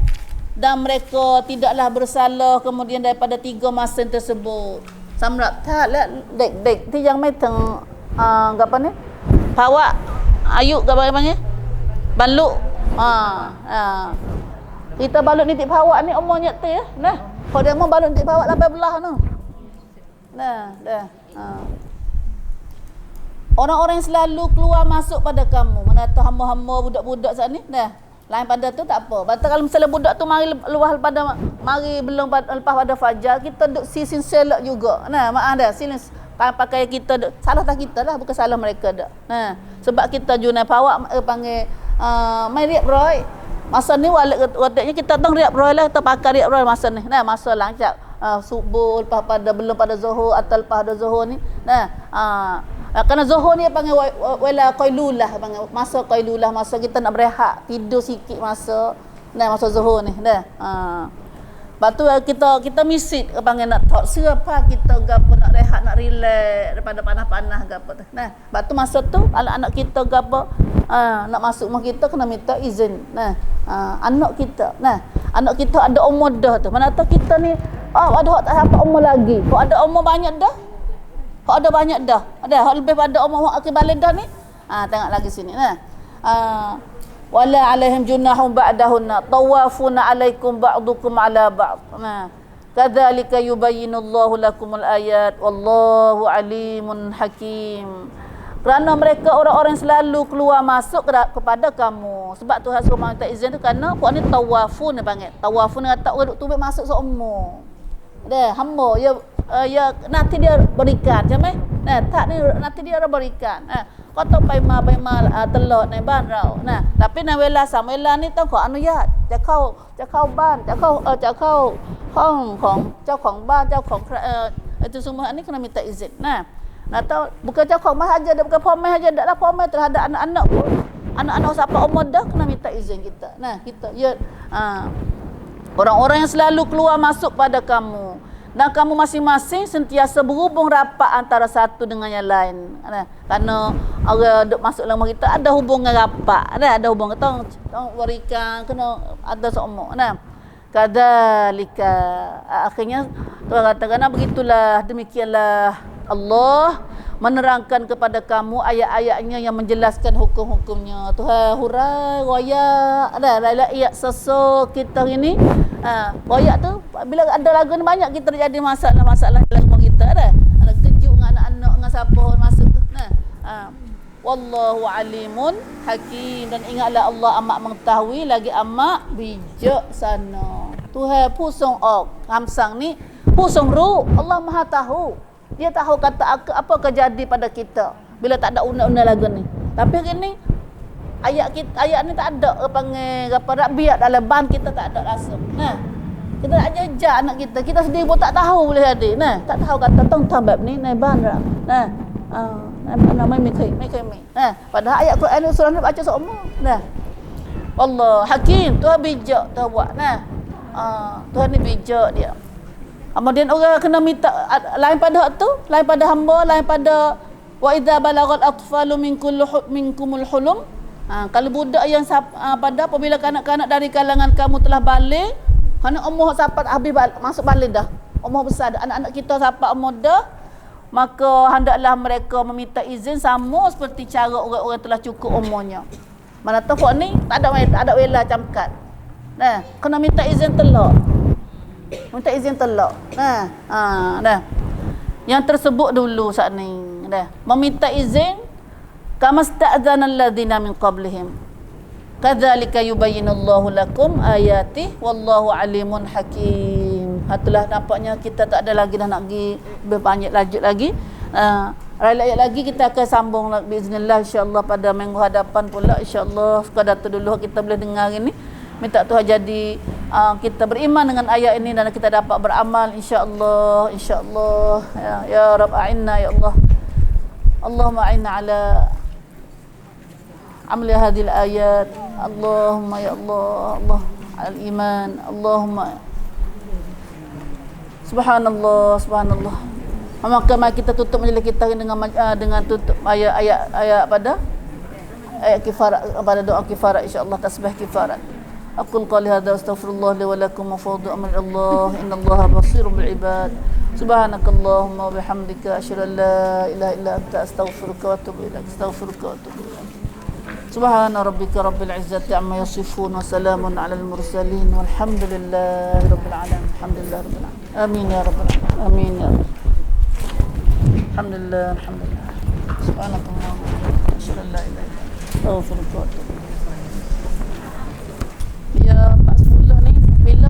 dan mereka tidaklah bersalah kemudian daripada 3 masa tersebut. Samrak tak dek ti yang mai teng apa ni? Pawak ayuk gapo panggil? Balut. Kita balut ni tik pawak ni umurnya tu ya. Nah, kalau dia mau balut tik pawak 18 tu. Nah, dah. Orang-orang yang selalu keluar masuk pada kamu, mana tu hamba-hamba budak-budak saat ni, dah. Lain pada tu tak apa. Batal kalau misalnya budak tu mari belum lepas pada fajar, kita duk sisin selak juga. Nah, maaf dah. Silin pakai kita duk, salah tak kita lah, bukan salah mereka dah. Nah, sebab kita junai pawak panggil mai riap roy. Masa ni wataknya kita tong riap roy lah, kita pakai riap roy masa ni. Nah, masa lancar. subuh lepas pada belum pada zuhur atau lepas ada zuhur ni. Kerana zuhur ni panggil wala qailulah, panggil masa qailulah, masa kita nak berehat, tidur sikit masa masa zuhur ni lepas tu kita misit panggil nak tak siapa kita gapo nak rehat, nak relax daripada panas-panas gapo tu. Lepas tu masa tu anak-anak kita gapo nak masuk rumah kita kena minta izin. Anak kita ada umur dah tu. Mana tahu kita ni ada hak tak sampai umur lagi. Kau ada umur banyak dah. Kau ada banyak dah. Ada hak lebih pada umur hak balik dah ni. Tengok lagi sini wala alaihim junahum ba'dahunna tawafuna alaikum ba'dukum ala ba'd. Kadzalika yubayyinullahu lakumul ayat wallahu alimun hakim. Kerana mereka orang-orang yang selalu keluar masuk kepada kamu. Sebab Tuhan suruh minta izin tu kerana puak ni tawafun dia panggil. Tawafun dia kata orang tu masuk seumur. Dah hamba ya nanti dia berikan macam tak ni nanti dia berikan. Kau tak paima telok ni ban rau. Tapi na wela samela niต้องขออนุญาตจะเข้าบ้านจะเข้าห้องของเจ้าของบ้านเจ้าของitu semua ni kena minta izin. Atau bukan จ้าของบ้านsaja, bukan pemain saja, taklah pemain terhadap anak-anak pun. Anak-anak siapa umur dah kena minta izin kita. Kita orang-orang yang selalu keluar masuk pada kamu. Dan kamu masing-masing sentiasa berhubung rapat antara satu dengan yang lain. Kerana orang duk masuk dalam rumah kita ada hubungan rapat. Ada hubungan kita berikan kena ada seumur. Kadzalika akhirnya Tuhan katakan begitulah, demikianlah Allah menerangkan kepada kamu ayat-ayatnya yang menjelaskan hukum-hukumnya. Tuhan hurai royak rakyat sesok kita ini. Royak tu bila ada lagu ni banyak kita terjadi masalah-masalah dalam rumah kita ada kejut dengan anak-anak dengan siapa masuk tu. Wallahu alimun hakim, dan ingatlah Allah amat mengetahui lagi amat bijak sana. Tuhan pusong hamsang ni pusong ru, Allah Maha tahu. Dia tahu kata apa kejadi pada kita bila tak ada undang-undang lagu ni. Tapi gini ayat ni tak ada panggil apa rabiat dalam ban kita tak ada rasa. Kita nak jejak anak kita. Kita sendiri pun tak tahu boleh jadi. Tak tahu kata tong bab ni ban rak. Mai mikir. Padahal ayat Quran ni surah ni baca semua. Allah hakim, Tuhan bijak Tuhan buat. Tuhan ni bijak dia. Kemudian orang kena minta lain pada tu, lain pada hamba, lain pada wa idza balagal atfalu minkumul hulum. Kalau budak yang pada apabila kanak-kanak dari kalangan kamu telah balik, kerana umur siapa habis masuk balik dah, umur besar dah, anak-anak kita siapa umur dah, maka hendaklah mereka meminta izin sama seperti cara orang-orang telah cukup umurnya. Mana tahu kok ni tak ada wela camkat. Kena minta izin telak. Minta izin telak. Yang tersebut dulu saat ni meminta izin kama sta'dzana alladhina min qablihim kadzalika yubayyinullahu lakum ayati wallahu alimun hakim. Itulah nampaknya kita tak ada lagi dah nak pergi berbanyak lanjut lagi. Ayat lagi kita akan sambung biiznillah insyaallah pada minggu hadapan pula insyaallah. Sekadar tu dulu kita boleh dengar ini. Minta Tuhan jadi kita beriman dengan ayat ini dan kita dapat beramal insyaallah. Ya Rabb a'inna ya Allah. Allahumma a'inna ala amli hadhil ayat. Allahumma ya Allah al iman. Allahumma subhanallah. Maka kita tutup majlis kita dengan tutup ayat pada ayat kifarat, pada doa kifarat insyaallah, tasbih kifarat. أقول قولي هذا أستغفر الله لي ولكم وفوض أمر الله إن الله بصير بالعباد سبحانك اللهم وبحمدك أشهد أن لا إله إلا أنت أستغفرك وأتوب إليك سبحان ربك رب العزة عما يصفون وسلام على المرسلين والحمد لله رب العالمين. الحمد لله رب العالمين. آمين يا رب العالمين. آمين يا رب. الحمد لله سبحانك اللهم أشهد أن لا إله إلا أنت أستغفرك وأتوب إليك.